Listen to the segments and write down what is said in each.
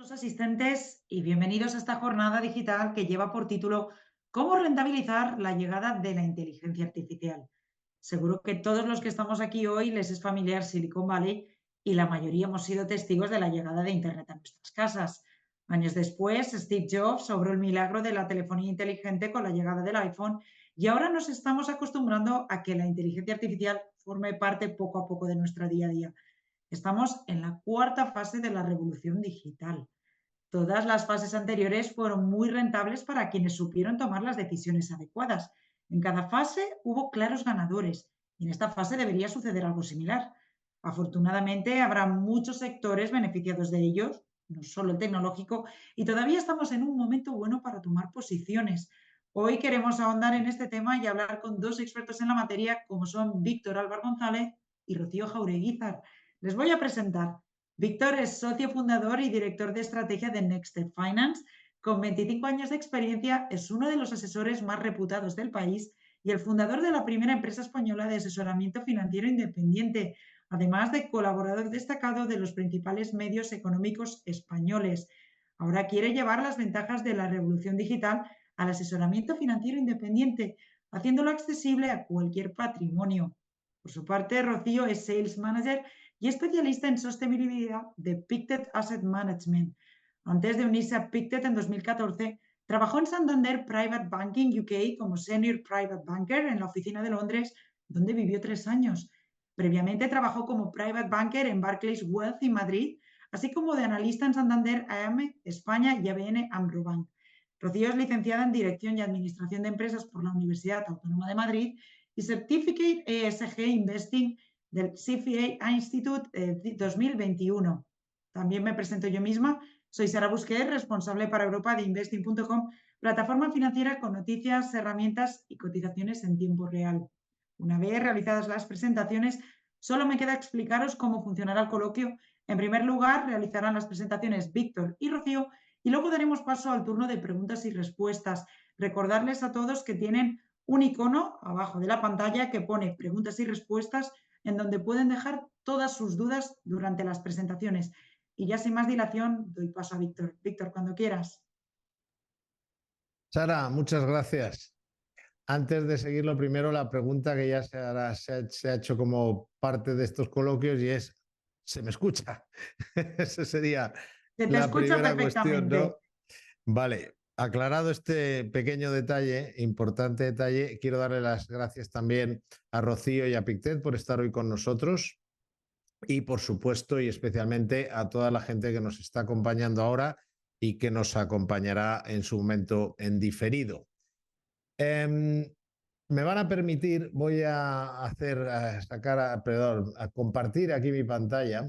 tus asistentes y bienvenidos a esta jornada digital que lleva por título ¿Cómo rentabilizar la llegada de la inteligencia artificial? Seguro que todos los que estamos aquí hoy les es familiar Silicon Valley y la mayoría hemos sido testigos de la llegada de Internet a nuestras casas. Años después, Steve Jobs obró el milagro de la telefonía inteligente con la llegada del iPhone y ahora nos estamos acostumbrando a que la inteligencia artificial forme parte poco a poco de nuestro día a día. Estamos en la cuarta fase de la revolución digital. Todas las fases anteriores fueron muy rentables para quienes supieron tomar las decisiones adecuadas. En cada fase hubo claros ganadores y en esta fase debería suceder algo similar. Afortunadamente, habrá muchos sectores beneficiados de ellos, no solo el tecnológico, y todavía estamos en un momento bueno para tomar posiciones. Hoy queremos ahondar en este tema y hablar con dos expertos en la materia, como son Víctor Álvaro González y Rocío Jaureguizar. Les voy a presentar. Víctor es socio fundador y director de estrategia de Next Step Finance. Con 25 años de experiencia, es uno de los asesores más reputados del país y el fundador de la primera empresa española de asesoramiento financiero independiente, además de colaborador destacado de los principales medios económicos españoles. Ahora quiere llevar las ventajas de la revolución digital al asesoramiento financiero independiente, haciéndolo accesible a cualquier patrimonio. Por su parte, Rocío es Sales Manager y especialista en sostenibilidad de Pictet Asset Management. Antes de unirse a Pictet en 2014, trabajó en Santander Private Banking UK como Senior Private Banker en la oficina de Londres, donde vivió 3 años. Previamente trabajó como Private Banker en Barclays Wealth en Madrid, así como de analista en Santander AM España y ABN AMRO Bank. Rocío es licenciada en Dirección y Administración de Empresas por la Universidad Autónoma de Madrid y Certificate ESG Investing del CFA Institute 2021. También me presento yo misma. Soy Sara Busquets, responsable para Europa de Investing.com, plataforma financiera con noticias, herramientas y cotizaciones en tiempo real. Una vez realizadas las presentaciones, solo me queda explicaros cómo funcionará el coloquio. En primer lugar, realizarán las presentaciones Víctor y Rocío y luego daremos paso al turno de preguntas y respuestas. Recordarles a todos que tienen un icono abajo de la pantalla que pone preguntas y respuestas en donde pueden dejar todas sus dudas durante las presentaciones. Y ya sin más dilación, doy paso a Víctor. Víctor, cuando quieras. Sara, muchas gracias. Antes de seguir, lo primero, la pregunta que ya se ha hecho como parte de estos coloquios y es, ¿se me escucha? Esa sería Se te la escucha primera cuestión, perfectamente. ¿no? Vale, aclarado este pequeño detalle, importante detalle, quiero darle las gracias también a Rocío y a Pictet por estar hoy con nosotros y, por supuesto, y especialmente a toda la gente que nos está acompañando ahora y que nos acompañará en su momento en diferido. Me van a permitir, voy a a compartir aquí mi pantalla,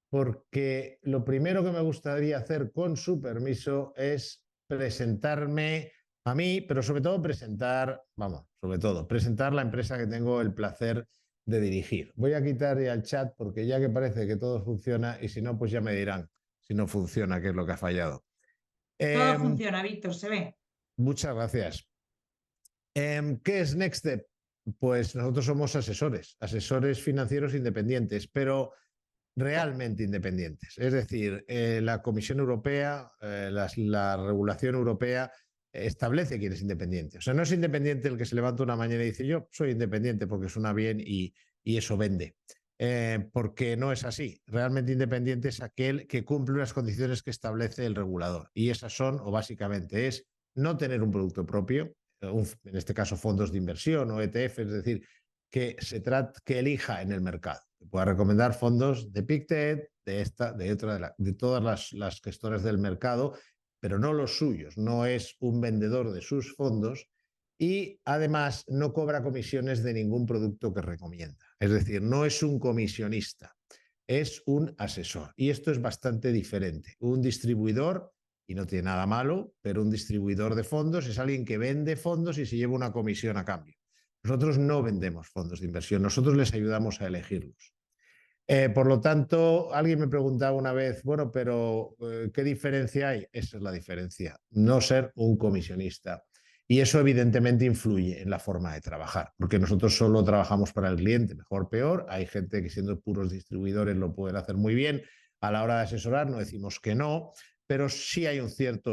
porque lo primero que me gustaría hacer, con su permiso, es presentarme a mí, pero sobre todo presentar la empresa que tengo el placer de dirigir. Voy a quitar ya el chat porque ya que parece que todo funciona y si no, pues ya me dirán si no funciona, qué es lo que ha fallado. Todo funciona, Víctor, se ve. Muchas gracias. ¿Qué es Next Step? Pues nosotros somos asesores financieros independientes, pero realmente independientes. Es decir, la Comisión Europea, la regulación europea establece quién es independiente. O sea, no es independiente el que se levanta una mañana y dice yo soy independiente porque suena bien y eso vende. Porque no es así. Realmente independiente es aquel que cumple unas condiciones que establece el regulador. Y esas son, o básicamente es, no tener un producto propio, en este caso fondos de inversión o ETF, es decir, que elija en el mercado. Que pueda recomendar fondos de Pictet, de todas las gestoras del mercado, pero no los suyos. No es un vendedor de sus fondos y además no cobra comisiones de ningún producto que recomienda. Es decir, no es un comisionista, es un asesor. Y esto es bastante diferente. Un distribuidor, y no tiene nada malo, pero un distribuidor de fondos es alguien que vende fondos y se lleva una comisión a cambio. Nosotros no vendemos fondos de inversión, nosotros les ayudamos a elegirlos. Por lo tanto, alguien me preguntaba una vez, bueno, pero ¿qué diferencia hay? Esa es la diferencia, no ser un comisionista. Y eso evidentemente influye en la forma de trabajar, porque nosotros solo trabajamos para el cliente, mejor, peor. Hay gente que siendo puros distribuidores lo pueden hacer muy bien, A la hora de asesorar no decimos que no, pero sí hay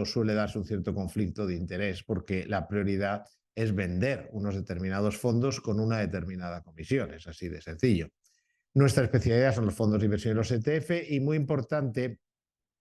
suele darse un cierto conflicto de interés porque la prioridad es vender unos determinados fondos con una determinada comisión, es así de sencillo. Nuestra especialidad son los fondos de inversión y los ETF y muy importante,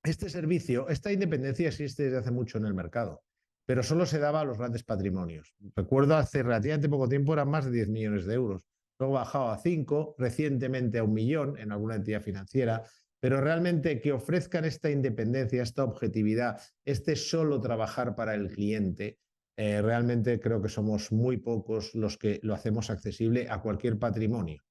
este servicio, esta independencia existe desde hace mucho en el mercado, pero solo se daba a los grandes patrimonios. Recuerdo hace relativamente poco tiempo eran más de 10 millones de euros, luego bajado a 5, recientemente a 1 millón en alguna entidad financiera, pero realmente que ofrezcan esta independencia, esta objetividad, este solo trabajar para el cliente, realmente creo que somos muy pocos los que lo hacemos accesible a cualquier patrimonio.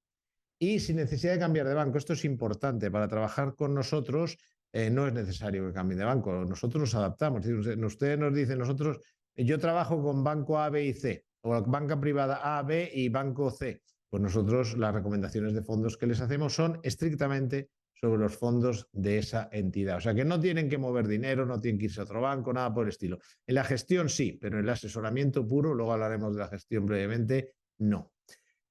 Y sin necesidad de cambiar de banco. Esto es importante. Para trabajar con nosotros no es necesario que cambien de banco. Nosotros nos adaptamos. Ustedes nos dicen, nosotros, yo trabajo con banco A, B y C, o banca privada A, B y banco C. Pues nosotros las recomendaciones de fondos que les hacemos son estrictamente sobre los fondos de esa entidad. O sea que no tienen que mover dinero, no tienen que irse a otro banco, nada por el estilo. En la gestión sí, pero en el asesoramiento puro, luego hablaremos de la gestión brevemente, no.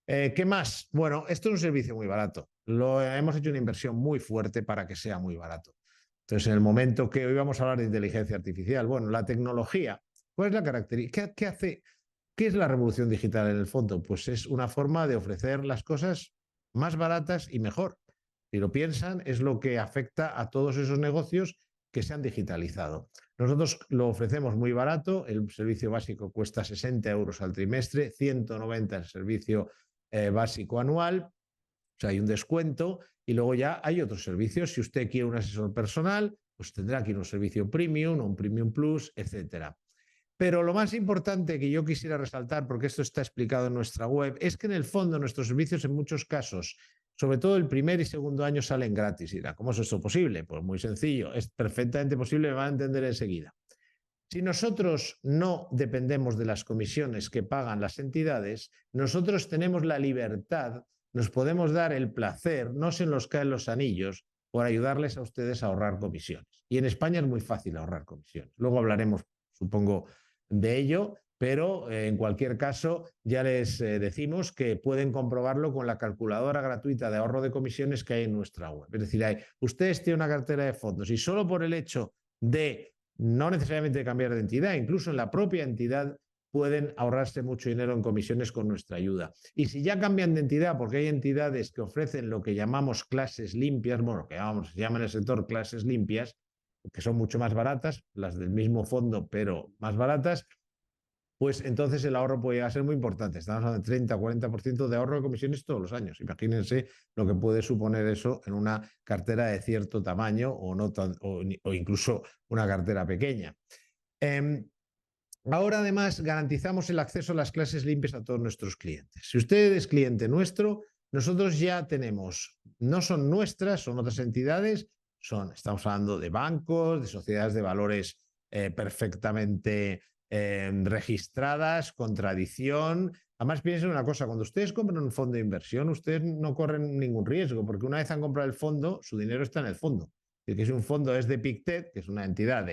¿Qué más? Bueno, esto es un servicio muy barato. Hemos hecho una inversión muy fuerte para que sea muy barato. Entonces, en el momento que hoy vamos a hablar de inteligencia artificial, bueno, la tecnología, ¿cuál es la característica? ¿Qué es la revolución digital en el fondo? Pues es una forma de ofrecer las cosas más baratas y mejor. Si lo piensan, es lo que afecta a todos esos negocios que se han digitalizado. Nosotros lo ofrecemos muy barato, el servicio básico cuesta 60 euros al trimestre, 190 el servicio básico anual, o sea, hay un descuento y luego ya hay otros servicios. Si usted quiere un asesor personal, pues tendrá que ir a un servicio premium o un premium plus, etcétera. Pero lo más importante que yo quisiera resaltar, porque esto está explicado en nuestra web, es que en el fondo nuestros servicios en muchos casos, sobre todo el primer y segundo año, salen gratis. Y dirá, ¿cómo es esto posible? Pues muy sencillo, es perfectamente posible, me van a entender enseguida. Si nosotros no dependemos de las comisiones que pagan las entidades, nosotros tenemos la libertad, nos podemos dar el placer, no se nos caen los anillos, por ayudarles a ustedes a ahorrar comisiones. Y en España es muy fácil ahorrar comisiones. Luego hablaremos, supongo, de ello, pero en cualquier caso ya les decimos que pueden comprobarlo con la calculadora gratuita de ahorro de comisiones que hay en nuestra web. Es decir, ustedes tienen una cartera de fondos y solo por el hecho de no necesariamente cambiar de entidad, incluso en la propia entidad pueden ahorrarse mucho dinero en comisiones con nuestra ayuda. Y si ya cambian de entidad, porque hay entidades que ofrecen lo que llamamos clases limpias, bueno, que se llama en el sector clases limpias, que son mucho más baratas, las del mismo fondo, pero más baratas, pues entonces el ahorro puede llegar a ser muy importante. Estamos hablando de 30 o 40% de ahorro de comisiones todos los años. Imagínense lo que puede suponer eso en una cartera de cierto tamaño o incluso una cartera pequeña. Ahora además garantizamos el acceso a las clases limpias a todos nuestros clientes. Si usted es cliente nuestro, nosotros ya tenemos, no son nuestras, son otras entidades, estamos hablando de bancos, de sociedades de valores perfectamente registradas, con tradición. Además, piensen una cosa, cuando ustedes compran un fondo de inversión, ustedes no corren ningún riesgo, porque una vez han comprado el fondo, su dinero está en el fondo. Que si un fondo es de Pictet, que es una entidad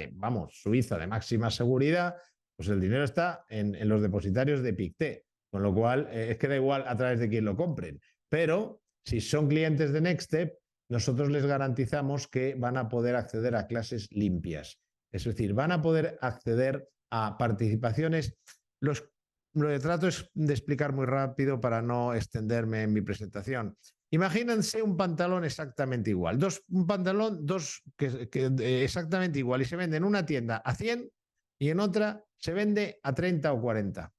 suiza de máxima seguridad, pues el dinero está en los depositarios de Pictet, con lo cual es que da igual a través de quién lo compren. Pero si son clientes de Nextstep, nosotros les garantizamos que van a poder acceder a clases limpias. Es decir, van a poder acceder a participaciones. Lo que trato es de explicar muy rápido para no extenderme en mi presentación. Imagínense un pantalón exactamente igual. Un pantalón exactamente igual y se vende en una tienda a 100 y en otra se vende a 30 o 40.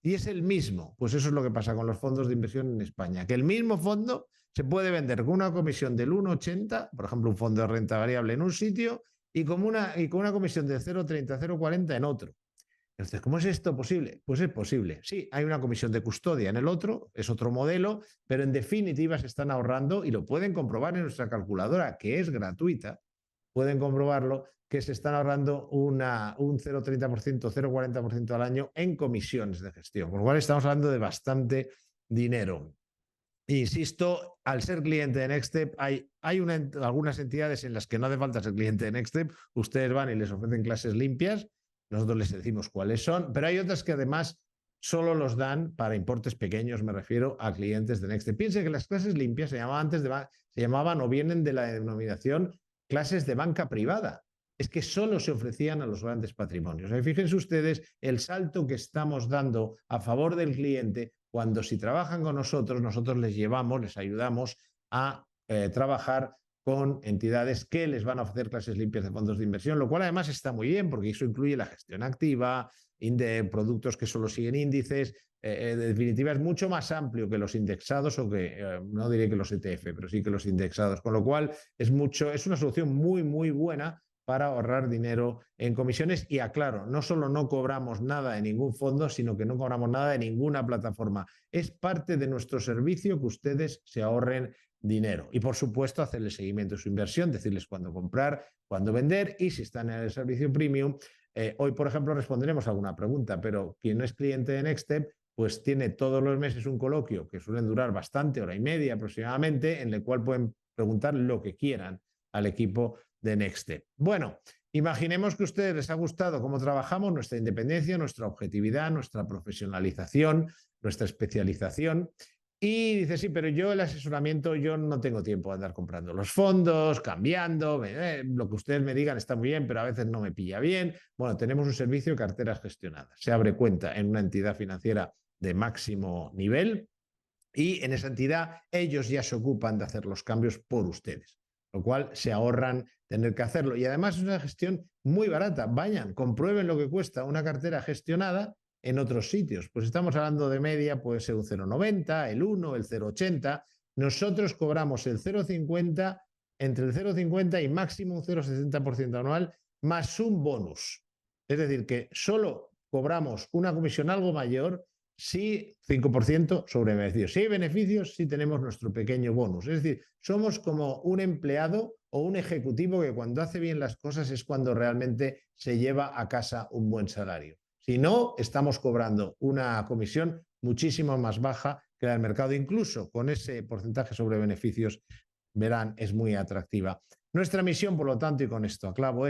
Y es el mismo. Pues eso es lo que pasa con los fondos de inversión en España, que el mismo fondo se puede vender con una comisión del 1,80, por ejemplo, un fondo de renta variable en un sitio, y con una comisión de 0,30, 0,40 en otro. Entonces, ¿cómo es esto posible? Pues es posible. Sí, hay una comisión de custodia en el otro, es otro modelo, pero en definitiva se están ahorrando y lo pueden comprobar en nuestra calculadora, que es gratuita. Pueden comprobarlo que se están ahorrando un 0,30%, 0,40% al año en comisiones de gestión, con lo cual estamos hablando de bastante dinero. Insisto, al ser cliente de Nextstep, hay algunas entidades en las que no hace falta ser cliente de Nextstep, ustedes van y les ofrecen clases limpias, nosotros les decimos cuáles son, pero hay otras que además solo los dan para importes pequeños, me refiero a clientes de Nextstep. Piensen que las clases limpias se llamaban o vienen de la denominación clases de banca privada. Es que solo se ofrecían a los grandes patrimonios. Fíjense ustedes el salto que estamos dando a favor del cliente cuando si trabajan con nosotros, nosotros les llevamos, les ayudamos a trabajar con entidades que les van a ofrecer clases limpias de fondos de inversión, lo cual además está muy bien porque eso incluye la gestión activa, productos que solo siguen índices. En definitiva, es mucho más amplio que los indexados o que, no diré que los ETF, pero sí que los indexados, con lo cual es una solución muy, muy buena para ahorrar dinero en comisiones. Y aclaro, no solo no cobramos nada de ningún fondo, sino que no cobramos nada de ninguna plataforma. Es parte de nuestro servicio que ustedes se ahorren dinero. Y por supuesto, hacerle seguimiento a su inversión, decirles cuándo comprar, cuándo vender y si están en el servicio premium. Hoy, por ejemplo, responderemos a alguna pregunta, pero quien no es cliente de Nextstep, pues tiene todos los meses un coloquio que suelen durar bastante, hora y media aproximadamente, en el cual pueden preguntar lo que quieran al equipo de Nextstep. Bueno, imaginemos que a ustedes les ha gustado cómo trabajamos, nuestra independencia, nuestra objetividad, nuestra profesionalización, nuestra especialización. Y dice, sí, pero yo el asesoramiento, yo no tengo tiempo de andar comprando los fondos, cambiando, lo que ustedes me digan está muy bien, pero a veces no me pilla bien. Bueno, tenemos un servicio de carteras gestionadas. Se abre cuenta en una entidad financiera de máximo nivel y en esa entidad ellos ya se ocupan de hacer los cambios por ustedes, lo cual se ahorran tener que hacerlo. Y además es una gestión muy barata. Vayan, comprueben lo que cuesta una cartera gestionada en otros sitios. Pues estamos hablando de media, puede ser un 0,90, el 1, el 0,80. Nosotros cobramos el 0,50, entre el 0,50 y máximo un 0,60% anual, más un bonus. Es decir, que solo cobramos una comisión algo mayor si 5% sobre beneficios. Si hay beneficios, sí tenemos nuestro pequeño bonus. Es decir, somos como un empleado o un ejecutivo que cuando hace bien las cosas es cuando realmente se lleva a casa un buen salario. Si no, estamos cobrando una comisión muchísimo más baja que la del mercado. Incluso con ese porcentaje sobre beneficios, verán, es muy atractiva. Nuestra misión, por lo tanto, y con esto acabo,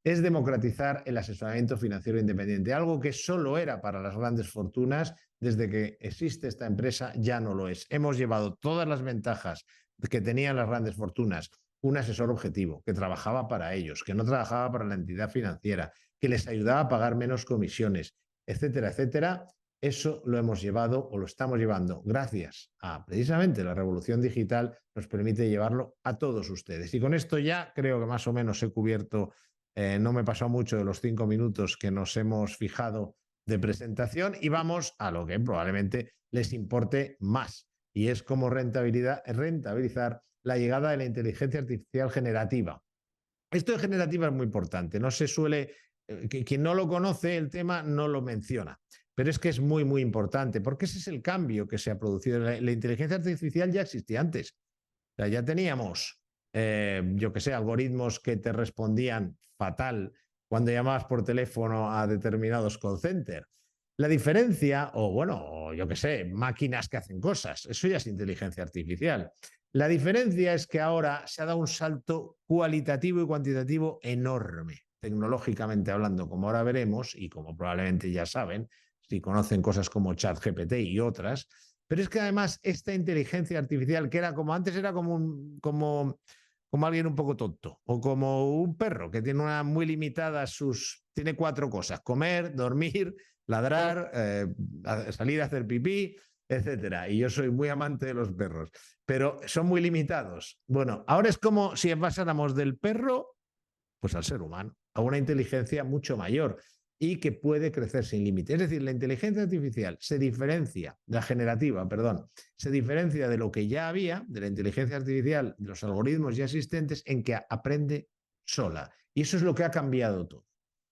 es democratizar el asesoramiento financiero independiente, algo que solo era para las grandes fortunas. Desde que existe esta empresa ya no lo es. Hemos llevado todas las ventajas que tenían las grandes fortunas, un asesor objetivo, que trabajaba para ellos, que no trabajaba para la entidad financiera, que les ayudaba a pagar menos comisiones, etcétera, etcétera. Eso lo hemos llevado o lo estamos llevando gracias a precisamente la revolución digital, nos permite llevarlo a todos ustedes. Y con esto ya creo que más o menos he cubierto, no me pasó mucho de los 5 minutos que nos hemos fijado de presentación y vamos a lo que probablemente les importe más y es cómo rentabilizar la llegada de la inteligencia artificial generativa. Esto de generativa es muy importante, no se suele, quien no lo conoce el tema no lo menciona. Pero es que es muy, muy importante, porque ese es el cambio que se ha producido. La inteligencia artificial ya existía antes. O sea, ya teníamos, yo que sé, algoritmos que te respondían fatal cuando llamabas por teléfono a determinados call centers. La diferencia, o bueno, yo que sé, máquinas que hacen cosas, eso ya es inteligencia artificial. La diferencia es que ahora se ha dado un salto cualitativo y cuantitativo enorme, tecnológicamente hablando, como ahora veremos y como probablemente ya saben, si conocen cosas como ChatGPT y otras, pero es que además esta inteligencia artificial, que era como antes, era como alguien un poco tonto, o como un perro que tiene una muy limitada tiene 4 cosas: comer, dormir, ladrar, salir a hacer pipí, etcétera. Y yo soy muy amante de los perros, pero son muy limitados. Bueno, ahora es como si pasáramos del perro, pues al ser humano, a una inteligencia mucho mayor y que puede crecer sin límite. Es decir, la inteligencia artificial se diferencia, la generativa, perdón, se diferencia de lo que ya había, de la inteligencia artificial, de los algoritmos ya existentes, en que aprende sola. Y eso es lo que ha cambiado todo.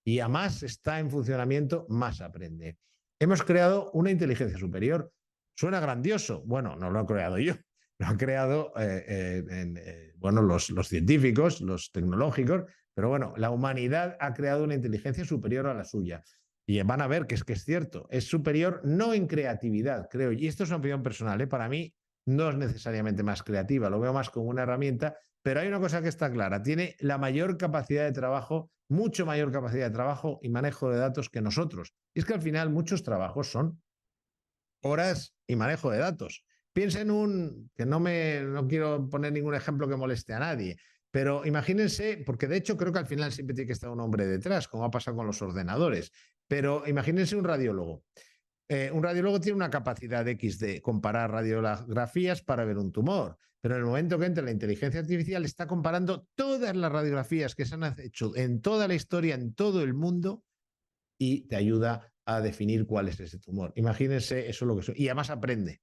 Y a más está en funcionamiento, más aprende. Hemos creado una inteligencia superior. Suena grandioso. Bueno, no lo he creado yo. Lo han creado bueno, los científicos, los tecnológicos, pero bueno, la humanidad ha creado una inteligencia superior a la suya. Y van a ver que es cierto, es superior no en creatividad, creo, y esto es una opinión personal, para mí no es necesariamente más creativa, lo veo más como una herramienta, pero hay una cosa que está clara, tiene la mayor capacidad de trabajo, mucho mayor capacidad de trabajo y manejo de datos que nosotros. Y es que al final muchos trabajos son horas y manejo de datos. Piensa en que no quiero poner ningún ejemplo que moleste a nadie, pero imagínense, porque de hecho creo que al final siempre tiene que estar un hombre detrás, como ha pasado con los ordenadores, pero imagínense un radiólogo. Un radiólogo tiene una capacidad X de comparar radiografías para ver un tumor, pero en el momento que entra la inteligencia artificial está comparando todas las radiografías que se han hecho en toda la historia, en todo el mundo, y te ayuda a definir cuál es ese tumor. Imagínense eso lo que es. Y además aprende.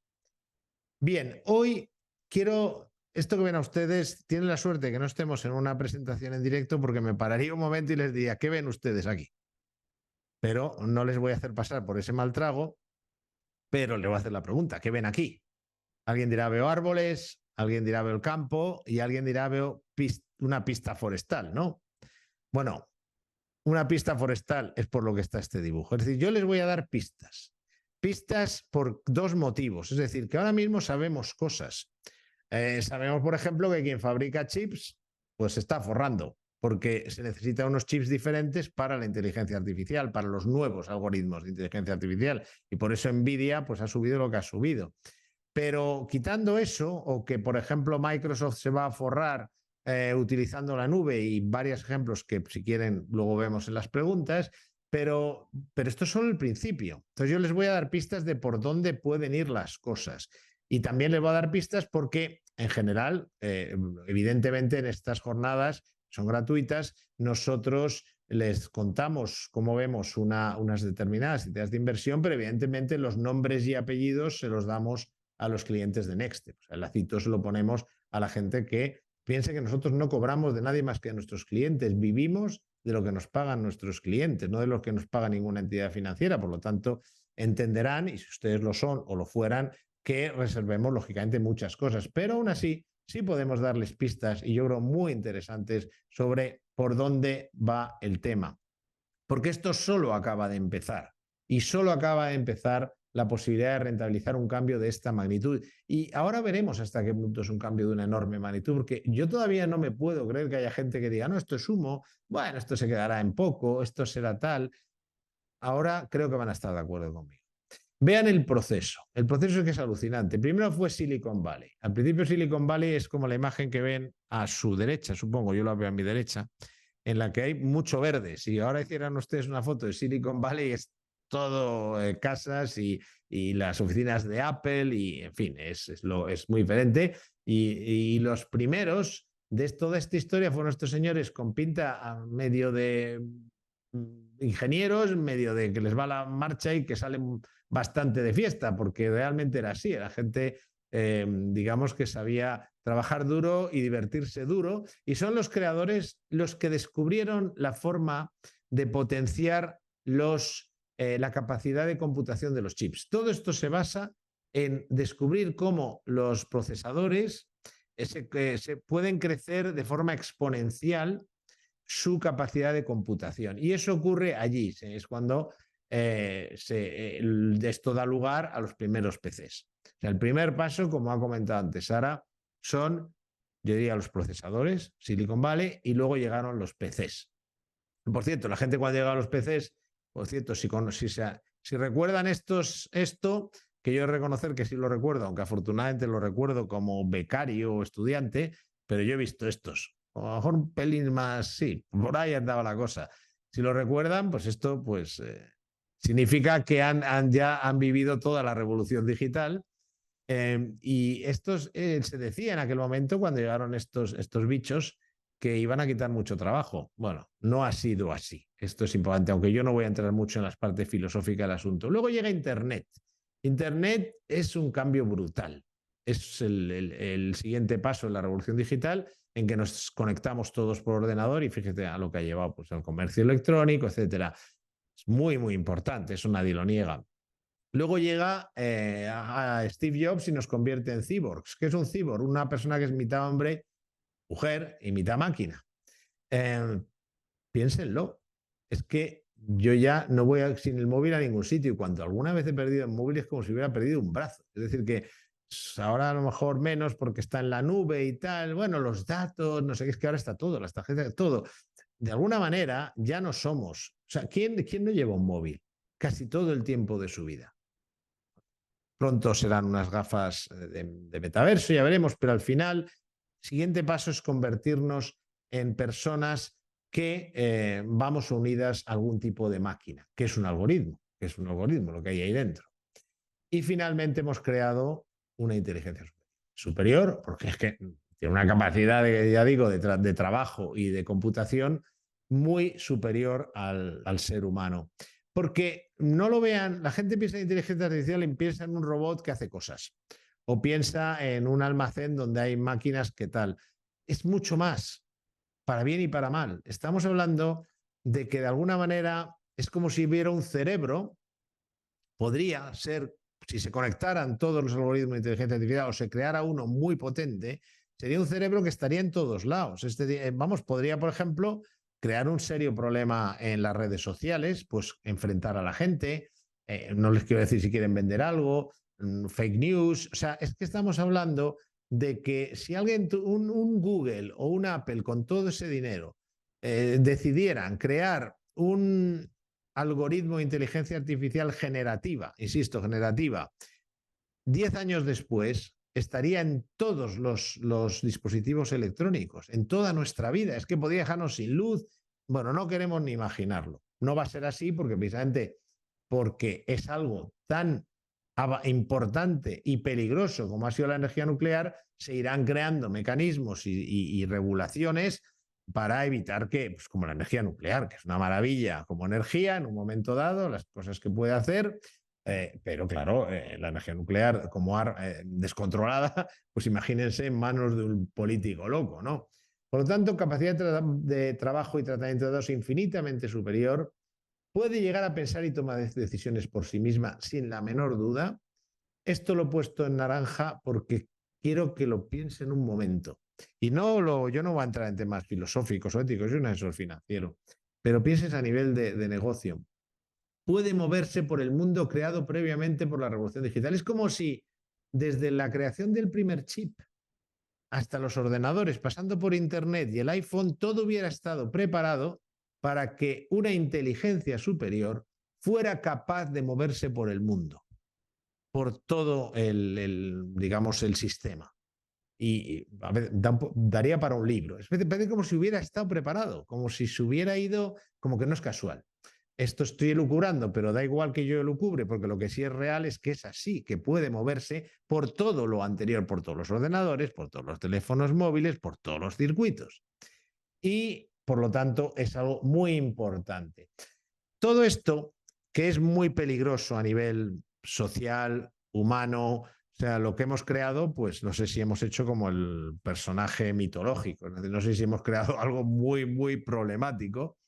Bien, hoy quiero, esto que ven a ustedes, tienen la suerte que no estemos en una presentación en directo porque me pararía un momento y les diría, ¿qué ven ustedes aquí? Pero no les voy a hacer pasar por ese mal trago, pero les voy a hacer la pregunta, ¿qué ven aquí? Alguien dirá, veo árboles, alguien dirá, veo el campo y alguien dirá, veo una pista forestal, ¿no? Bueno, una pista forestal es por lo que está este dibujo. Es decir, yo les voy a dar pistas. Pistas por dos motivos. Es decir, que ahora mismo sabemos cosas. Sabemos, por ejemplo, que quien fabrica chips, pues se está forrando, porque se necesitan unos chips diferentes para la inteligencia artificial, para los nuevos algoritmos de inteligencia artificial. Y por eso Nvidia pues, ha subido lo que ha subido. Pero quitando eso, o que, por ejemplo, Microsoft se va a forrar utilizando la nube y varios ejemplos que, si quieren, luego vemos en las preguntas, pero esto es solo el principio. Entonces yo les voy a dar pistas de por dónde pueden ir las cosas. Y también les voy a dar pistas porque, en general, evidentemente en estas jornadas son gratuitas, nosotros les contamos cómo vemos unas determinadas ideas de inversión, pero evidentemente los nombres y apellidos se los damos a los clientes de Nextstep. O sea, el lacito se lo ponemos a la gente que piense que nosotros no cobramos de nadie más que de nuestros clientes, vivimos de lo que nos pagan nuestros clientes, no de lo que nos paga ninguna entidad financiera. Por lo tanto, entenderán, y si ustedes lo son o lo fueran, que reservemos lógicamente muchas cosas, pero aún así sí podemos darles pistas y yo creo muy interesantes sobre por dónde va el tema. Porque esto solo acaba de empezar y solo acaba de empezar la posibilidad de rentabilizar un cambio de esta magnitud. Y ahora veremos hasta qué punto es un cambio de una enorme magnitud, porque yo todavía no me puedo creer que haya gente que diga, no, esto es humo, bueno, esto se quedará en poco, esto será tal. Ahora creo que van a estar de acuerdo conmigo. Vean el proceso. El proceso es que es alucinante. Primero fue Silicon Valley. Al principio Silicon Valley es como la imagen que ven a su derecha, supongo, yo la veo a mi derecha, en la que hay mucho verde. Si ahora hicieran ustedes una foto de Silicon Valley, es todo casas y las oficinas de Apple y, en fin, es muy diferente. Y los primeros de toda esta historia fueron estos señores con pinta a medio de ingenieros, medio de que les va la marcha y que salen bastante de fiesta, porque realmente era así, era gente, digamos, que sabía trabajar duro y divertirse duro, y son los creadores los que descubrieron la forma de potenciar la capacidad de computación de los chips. Todo esto se basa en descubrir cómo los procesadores se pueden crecer de forma exponencial su capacidad de computación. Y eso ocurre allí, es cuando esto da lugar a los primeros PCs. O sea, el primer paso, como ha comentado antes Sara, son, yo diría, los procesadores, Silicon Valley, y luego llegaron los PCs. Por cierto, la gente cuando llega a los PCs, por cierto, si recuerdan esto, que yo he de reconocer que sí lo recuerdo, aunque afortunadamente lo recuerdo como becario o estudiante, pero yo he visto estos. O a lo mejor un pelín más, sí, por ahí andaba la cosa. Si lo recuerdan, pues esto pues, significa que ya han vivido toda la revolución digital. Y estos se decía en aquel momento, cuando llegaron estos bichos, que iban a quitar mucho trabajo. Bueno, no ha sido así. Esto es importante, aunque yo no voy a entrar mucho en las partes filosóficas del asunto. Luego llega Internet. Internet es un cambio brutal. Es el siguiente paso en la revolución digital, en que nos conectamos todos por ordenador y fíjate a lo que ha llevado pues, al comercio electrónico, etcétera. Es muy, muy importante, eso nadie lo niega. Luego llega a Steve Jobs y nos convierte en cyborgs. ¿Qué es un cyborg? Una persona que es mitad hombre, mujer y mitad máquina. Piénsenlo. Es que yo ya no voy sin el móvil a ningún sitio y cuando alguna vez he perdido el móvil es como si hubiera perdido un brazo. Es decir, que ahora a lo mejor menos porque está en la nube y tal. Bueno, los datos, no sé qué, es que ahora está todo, las tarjetas, todo. De alguna manera ya no somos. O sea, ¿quién no lleva un móvil? Casi todo el tiempo de su vida. pronto serán unas gafas de metaverso, ya veremos, pero al final, el siguiente paso es convertirnos en personas que vamos unidas a algún tipo de máquina, que es un algoritmo, lo que hay ahí dentro. Y finalmente hemos creado una inteligencia superior, porque es que tiene una capacidad, ya digo, de trabajo y de computación muy superior al ser humano. Porque no lo vean, la gente piensa en inteligencia artificial y piensa en un robot que hace cosas, o piensa en un almacén donde hay máquinas que tal. Es mucho más, para bien y para mal. Estamos hablando de que de alguna manera es como si hubiera un cerebro, podría ser, si se conectaran todos los algoritmos de inteligencia artificial o se creara uno muy potente, sería un cerebro que estaría en todos lados. Vamos, podría, por ejemplo, crear un serio problema en las redes sociales, pues enfrentar a la gente, no les quiero decir si quieren vender algo, fake news, o sea, es que estamos hablando de que si alguien, un Google o un Apple con todo ese dinero decidieran crear un algoritmo de inteligencia artificial generativa, insisto, generativa, 10 años después estaría en todos los dispositivos electrónicos, en toda nuestra vida. Es que podría dejarnos sin luz. Bueno, no queremos ni imaginarlo. No va a ser así porque precisamente porque es algo tan importante y peligroso como ha sido la energía nuclear, se irán creando mecanismos y regulaciones para evitar que, pues como la energía nuclear, que es una maravilla como energía en un momento dado, las cosas que puede hacer, pero claro, la energía nuclear como descontrolada, pues imagínense en manos de un político loco, ¿no? Por lo tanto, capacidad de trabajo y tratamiento de datos infinitamente superior, puede llegar a pensar y tomar decisiones por sí misma sin la menor duda. Esto lo he puesto en naranja porque quiero que lo piensen un momento. Y yo no voy a entrar en temas filosóficos o éticos, soy un asesor financiero, pero pienses a nivel de negocio. Puede moverse por el mundo creado previamente por la revolución digital. Es como si desde la creación del primer chip hasta los ordenadores, pasando por Internet y el iPhone, todo hubiera estado preparado para que una inteligencia superior fuera capaz de moverse por el mundo, por todo digamos, el sistema. Y a ver, daría para un libro. Es como si hubiera estado preparado, como si se hubiera ido, como que no es casual. Esto estoy elucubrando, pero da igual que yo elucubre, porque lo que sí es real es que es así, que puede moverse por todo lo anterior, por todos los ordenadores, por todos los teléfonos móviles, por todos los circuitos. Y, por lo tanto, es algo muy importante. Todo esto, que es muy peligroso a nivel social, humano, o sea, lo que hemos creado, pues no sé si hemos hecho como el personaje mitológico, no sé si hemos creado algo muy, muy problemático,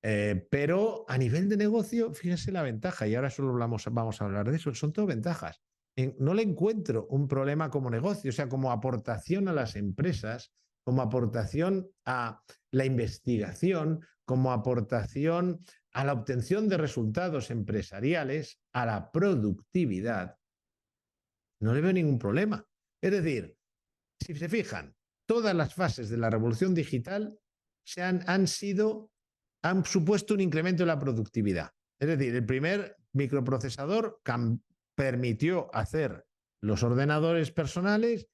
pero a nivel de negocio, fíjense la ventaja, y ahora solo vamos a hablar de eso, son todo ventajas. No le encuentro un problema como negocio, o sea, como aportación a las empresas, como aportación a la investigación, como aportación a la obtención de resultados empresariales, a la productividad. No le veo ningún problema. Es decir, si se fijan, todas las fases de la revolución digital han supuesto un incremento en la productividad. Es decir, el primer microprocesador permitió hacer los ordenadores personales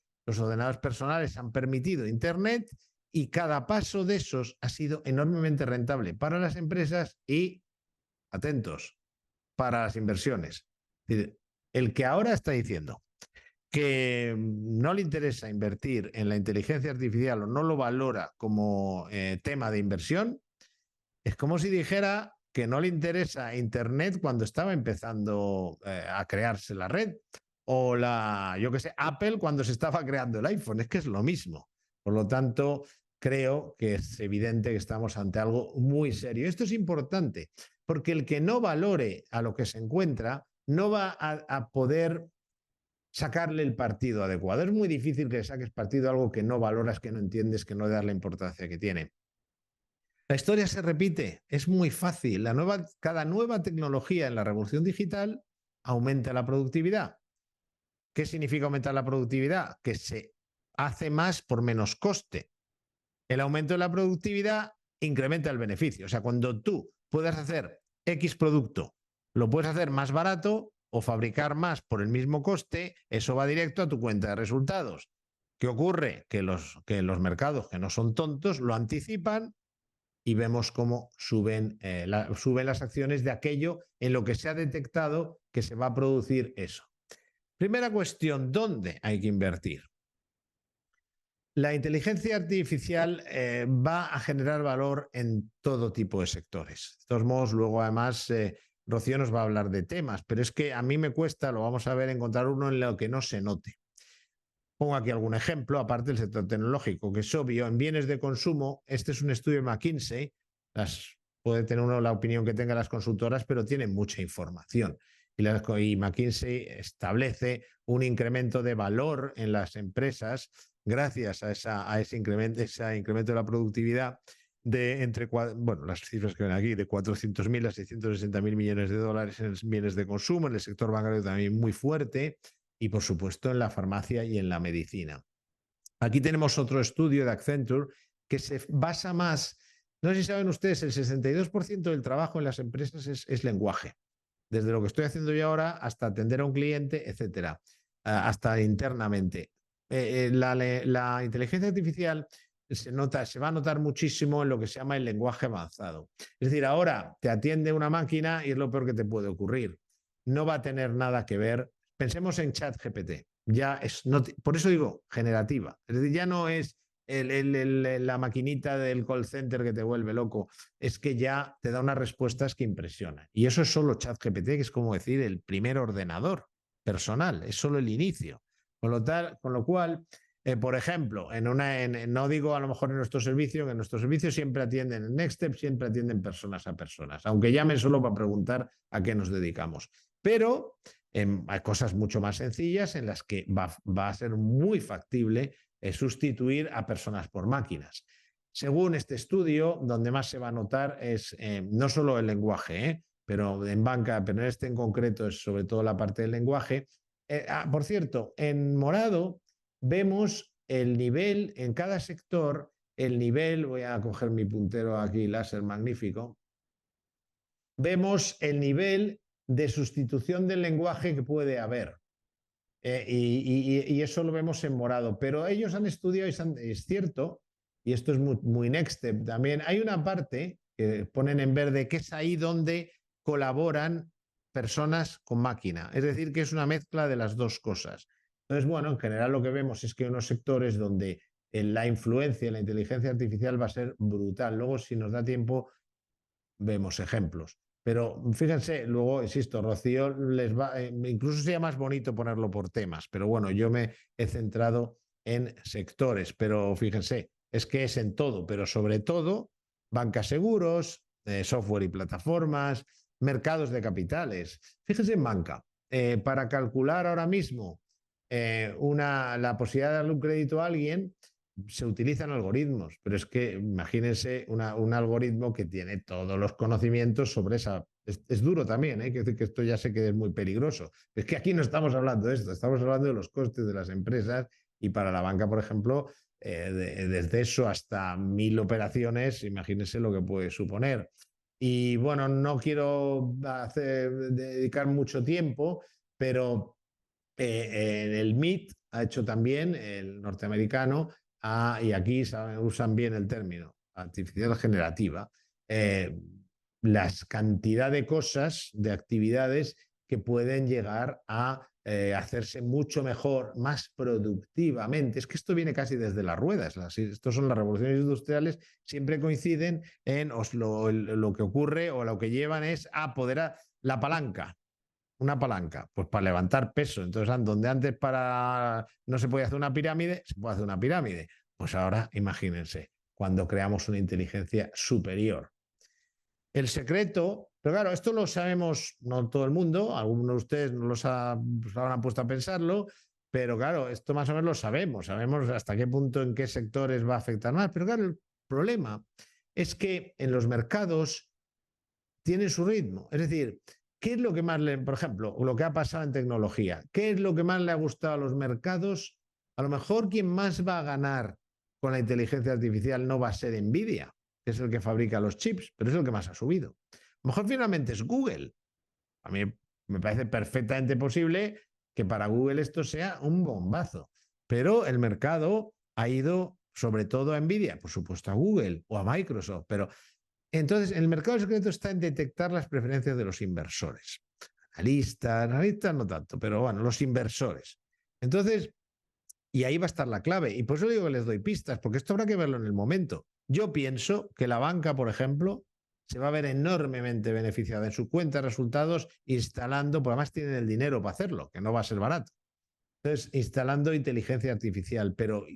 han permitido Internet y cada paso de esos ha sido enormemente rentable para las empresas y, atentos, para las inversiones. Es decir, el que ahora está diciendo que no le interesa invertir en la inteligencia artificial o no lo valora como tema de inversión, es como si dijera que no le interesa Internet cuando estaba empezando a crearse la red o yo que sé, Apple cuando se estaba creando el iPhone. Es que es lo mismo. Por lo tanto, creo que es evidente que estamos ante algo muy serio. Esto es importante porque el que no valore a lo que se encuentra no va a poder sacarle el partido adecuado. Es muy difícil que le saques partido a algo que no valoras, que no entiendes, que no le das la importancia que tiene. La historia se repite, es muy fácil. Cada nueva tecnología en la revolución digital aumenta la productividad. ¿Qué significa aumentar la productividad? Que se hace más por menos coste. El aumento de la productividad incrementa el beneficio. O sea, cuando tú puedas hacer X producto, lo puedes hacer más barato o fabricar más por el mismo coste, eso va directo a tu cuenta de resultados. ¿Qué ocurre? Que los mercados, que no son tontos, lo anticipan y vemos cómo suben las acciones de aquello en lo que se ha detectado que se va a producir eso. Primera cuestión, ¿dónde hay que invertir? La inteligencia artificial va a generar valor en todo tipo de sectores. De todos modos, luego además Rocío nos va a hablar de temas, pero es que a mí me cuesta, lo vamos a ver, encontrar uno en lo que no se note. Pongo aquí algún ejemplo, aparte del sector tecnológico, que es obvio, en bienes de consumo, este es un estudio de McKinsey, puede tener uno la opinión que tengan las consultoras, pero tiene mucha información. Y McKinsey establece un incremento de valor en las empresas gracias a ese incremento de la productividad de entre, bueno, las cifras que ven aquí, de 400.000 a 660.000 millones de dólares en bienes de consumo, en el sector bancario también muy fuerte, y por supuesto en la farmacia y en la medicina. Aquí tenemos otro estudio de Accenture que se basa más, no sé si saben ustedes, el 62% del trabajo en las empresas es lenguaje, desde lo que estoy haciendo yo ahora hasta atender a un cliente, etcétera, hasta internamente. La inteligencia artificial se va a notar muchísimo en lo que se llama el lenguaje avanzado. Es decir, ahora te atiende una máquina y es lo peor que te puede ocurrir. No va a tener nada que ver. Pensemos en ChatGPT. Por eso digo generativa. Es decir, ya no es la maquinita del call center que te vuelve loco. Es que ya te da unas respuestas que impresionan. Y eso es solo ChatGPT, que es como decir el primer ordenador personal. Es solo el inicio. Con lo cual, por ejemplo, no digo a lo mejor en nuestro servicio, que en nuestro servicio siempre atienden, en Nextstep siempre atienden personas a personas, aunque llamen solo para preguntar a qué nos dedicamos. Pero hay cosas mucho más sencillas en las que va a ser muy factible sustituir a personas por máquinas. Según este estudio, donde más se va a notar es no solo el lenguaje, pero en banca, pero en este en concreto es sobre todo la parte del lenguaje. Por cierto, en morado vemos el nivel en cada sector, el nivel, voy a coger mi puntero aquí, láser magnífico, vemos el nivel de sustitución del lenguaje que puede haber. Y eso lo vemos en morado. Pero ellos han estudiado, es cierto, y esto es muy Nextstep también, hay una parte que ponen en verde que es ahí donde colaboran personas con máquina. Es decir, que es una mezcla de las dos cosas. Entonces, bueno, en general lo que vemos es que hay unos sectores donde la influencia de la inteligencia artificial va a ser brutal. Luego, si nos da tiempo, vemos ejemplos. Pero fíjense, luego, insisto, Rocío incluso sería más bonito ponerlo por temas, pero bueno, yo me he centrado en sectores, pero fíjense, es que es en todo, pero sobre todo banca seguros, software y plataformas, mercados de capitales. Fíjense en banca, para calcular ahora mismo la posibilidad de darle un crédito a alguien, se utilizan algoritmos, pero es que imagínense un algoritmo que tiene todos los conocimientos sobre esa. Es duro también, que esto ya sé que es muy peligroso. Es que aquí no estamos hablando de esto, estamos hablando de los costes de las empresas y para la banca, por ejemplo, desde eso hasta 1.000 operaciones, imagínense lo que puede suponer. Y bueno, no quiero dedicar mucho tiempo, pero en el MIT ha hecho también, el norteamericano, y aquí usan bien el término, artificial generativa, la cantidad de cosas, de actividades que pueden llegar a hacerse mucho mejor, más productivamente. Es que esto viene casi desde las ruedas. Estos son las revoluciones industriales, siempre coinciden en lo que ocurre o lo que llevan es a poder la palanca. Una palanca, pues para levantar peso. Entonces, donde antes no se podía hacer una pirámide, se puede hacer una pirámide. Pues ahora, imagínense, cuando creamos una inteligencia superior. El secreto, pero claro, esto lo sabemos no todo el mundo, algunos de ustedes no los habrán puesto a pensarlo, pero claro, esto más o menos lo sabemos hasta qué punto, en qué sectores va a afectar más. Pero claro, el problema es que en los mercados tienen su ritmo. Es decir, ¿qué es lo que más por ejemplo, lo que ha pasado en tecnología? ¿Qué es lo que más le ha gustado a los mercados? A lo mejor quien más va a ganar con la inteligencia artificial no va a ser Nvidia, que es el que fabrica los chips, pero es el que más ha subido. A lo mejor finalmente es Google. A mí Me parece perfectamente posible que para Google esto sea un bombazo. Pero el mercado ha ido sobre todo a Nvidia, por supuesto a Google o a Microsoft, pero entonces el mercado secreto está en detectar las preferencias de los inversores. Analistas no tanto, pero bueno, los inversores. Entonces, y ahí va a estar la clave. Y por eso digo que les doy pistas, porque esto habrá que verlo en el momento. Yo pienso que la banca, por ejemplo, se va a ver enormemente beneficiada en su cuenta de resultados instalando, porque además tienen el dinero para hacerlo, que no va a ser barato. Entonces, instalando inteligencia artificial, pero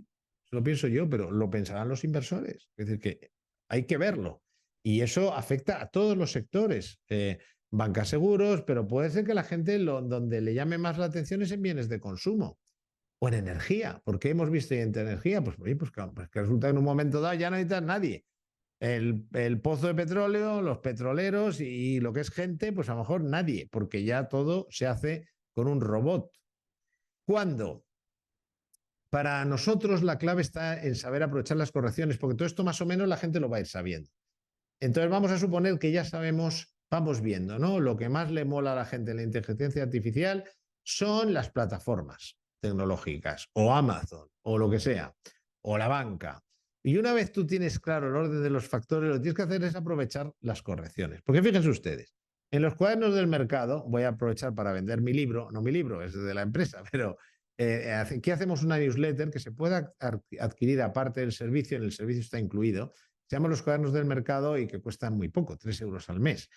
lo pienso yo, pero lo pensarán los inversores. Es decir, que hay que verlo. Y eso afecta a todos los sectores. Bancas, seguros, pero puede ser que la gente donde le llame más la atención es en bienes de consumo o en energía. ¿Por qué hemos visto en energía? Pues, oye, pues que resulta que en un momento dado ya no necesitas nadie. El pozo de petróleo, los petroleros y lo que es gente, pues a lo mejor nadie, porque ya todo se hace con un robot. ¿Cuándo? Para nosotros la clave está en saber aprovechar las correcciones, porque todo esto más o menos la gente lo va a ir sabiendo. Entonces vamos a suponer que ya sabemos, vamos viendo, ¿no? Lo que más le mola a la gente en la inteligencia artificial son las plataformas tecnológicas, o Amazon, o lo que sea, o la banca. Y una vez tú tienes claro el orden de los factores, lo que tienes que hacer es aprovechar las correcciones. Porque fíjense ustedes, en los cuadernos del mercado, voy a aprovechar para vender mi libro, no mi libro, es de la empresa, pero aquí hacemos una newsletter que se pueda adquirir aparte del servicio, en el servicio está incluido, se llaman los cuadernos del mercado y que cuestan muy poco, 3 euros al mes.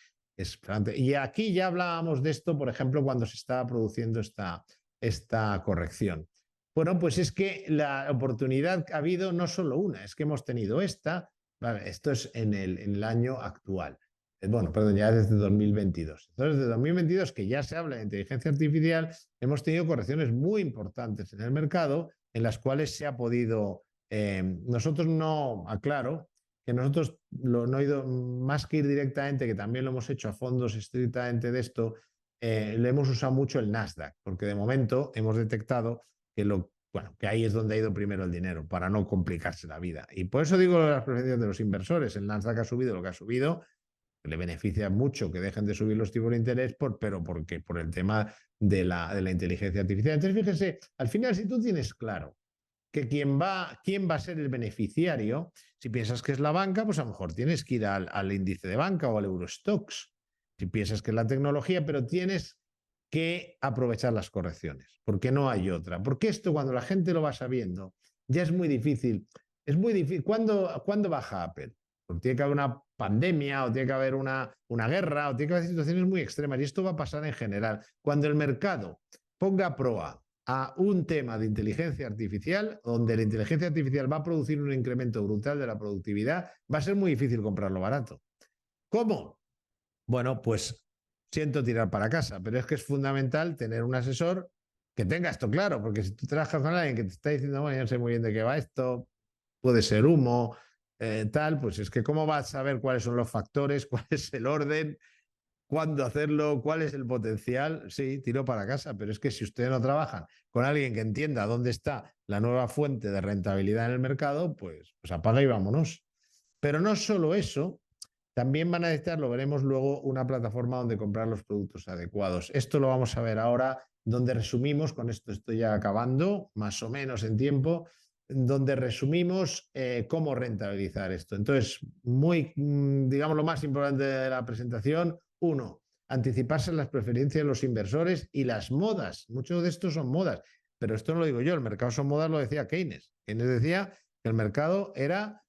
Y aquí ya hablábamos de esto, por ejemplo, cuando se estaba produciendo esta corrección. Bueno, pues es que la oportunidad ha habido no solo una, es que hemos tenido esta, vale, esto es en el año actual. Bueno, perdón, ya desde 2022. Entonces, desde 2022, que ya se habla de inteligencia artificial, hemos tenido correcciones muy importantes en el mercado en las cuales se ha podido, nosotros no, aclaro, que nosotros no he ido más que ir directamente, que también lo hemos hecho a fondos estrictamente de esto, le hemos usado mucho el Nasdaq, porque de momento hemos detectado que que ahí es donde ha ido primero el dinero, para no complicarse la vida. Y por eso digo las preferencias de los inversores. El Nasdaq ha subido lo que ha subido, le beneficia mucho que dejen de subir los tipos de interés, pero porque por el tema de la inteligencia artificial. Entonces, fíjense, al final, si tú tienes claro que quién va a ser el beneficiario, si piensas que es la banca, pues a lo mejor tienes que ir al índice de banca o al Eurostoxx. Si piensas que es la tecnología, pero tienes que aprovechar las correcciones, porque no hay otra. Porque esto, cuando la gente lo va sabiendo, ya es muy difícil. Es muy difícil. ¿Cuándo baja Apple? Porque tiene que haber una pandemia o tiene que haber una guerra o tiene que haber situaciones muy extremas. Y esto va a pasar en general. Cuando el mercado ponga a proa a un tema de inteligencia artificial, donde la inteligencia artificial va a producir un incremento brutal de la productividad, va a ser muy difícil comprarlo barato. ¿Cómo? Bueno, pues siento tirar para casa, pero es que es fundamental tener un asesor que tenga esto claro, porque si tú trabajas con alguien que te está diciendo, bueno, yo no sé muy bien de qué va esto, puede ser humo, tal, pues es que cómo vas a saber cuáles son los factores, cuál es el orden, cuándo hacerlo, cuál es el potencial. Sí, tiro para casa, pero es que si ustedes no trabajan con alguien que entienda dónde está la nueva fuente de rentabilidad en el mercado, pues apaga y vámonos. Pero no solo eso, también van a necesitar, lo veremos luego, una plataforma donde comprar los productos adecuados. Esto lo vamos a ver ahora, donde resumimos, con esto estoy ya acabando, más o menos en tiempo, donde resumimos cómo rentabilizar esto. Entonces, digamos, lo más importante de la presentación, uno, anticiparse en las preferencias de los inversores y las modas. Muchos de estos son modas, pero esto no lo digo yo, el mercado son modas, lo decía Keynes. Keynes decía que el mercado era,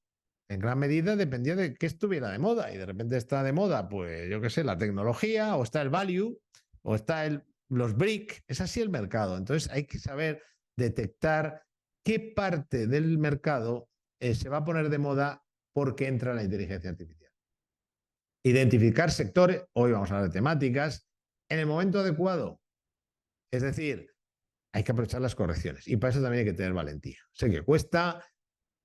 en gran medida, dependía de qué estuviera de moda, y de repente está de moda, pues yo qué sé, la tecnología, o está el value, o está los brick, es así el mercado. Entonces hay que saber detectar qué parte del mercado se va a poner de moda porque entra la inteligencia artificial. Identificar sectores, hoy vamos a hablar de temáticas, en el momento adecuado. Es decir, hay que aprovechar las correcciones y para eso también hay que tener valentía. Sé que cuesta,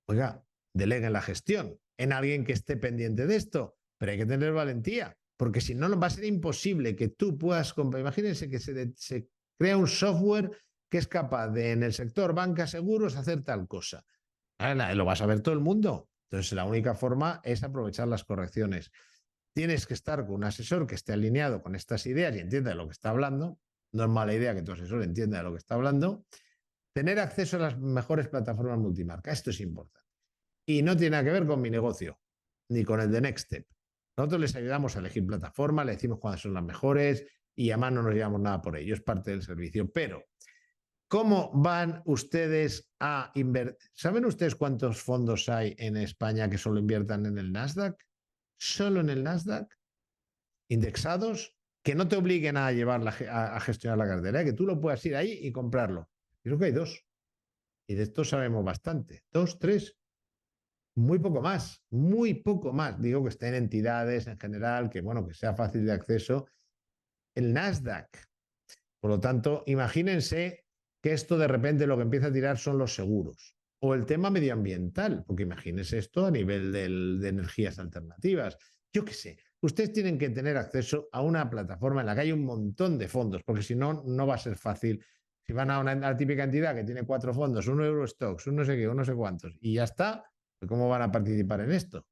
oiga, deleguen la gestión en alguien que esté pendiente de esto, pero hay que tener valentía, porque si no va a ser imposible que tú puedas comprar. Imagínense que se crea un software que es capaz de, en el sector banca, seguros, hacer tal cosa. Lo va a saber todo el mundo. Entonces, la única forma es aprovechar las correcciones. tienes que estar con un asesor que esté alineado con estas ideas y entienda de lo que está hablando. No es mala idea que tu asesor entienda de lo que está hablando. Tener acceso a las mejores plataformas multimarca. Esto es importante. Y no tiene nada que ver con mi negocio, ni con el de Next Step. Nosotros les ayudamos a elegir plataformas, le decimos cuáles son las mejores y además no nos llevamos nada por ello, es parte del servicio. Pero, ¿cómo van ustedes a invertir? ¿Saben ustedes cuántos fondos hay en España que solo inviertan en el Nasdaq? Solo en el Nasdaq, indexados, que no te obliguen a llevar a gestionar la cartera, que tú lo puedas ir ahí y comprarlo. Creo que hay 2. Y de esto sabemos bastante. 2, 3. Muy poco más, muy poco más. Digo que estén entidades en general, que bueno, que sea fácil de acceso. El Nasdaq. Por lo tanto, imagínense que esto de repente lo que empieza a tirar son los seguros. O el tema medioambiental, porque imagínense esto a nivel de energías alternativas. Yo qué sé, ustedes tienen que tener acceso a una plataforma en la que hay un montón de fondos, porque si no, no va a ser fácil. Si van a una típica entidad que tiene 4 fondos, uno Eurostoxx, un no sé qué, un no sé cuántos, y ya está, ¿cómo van a participar en esto?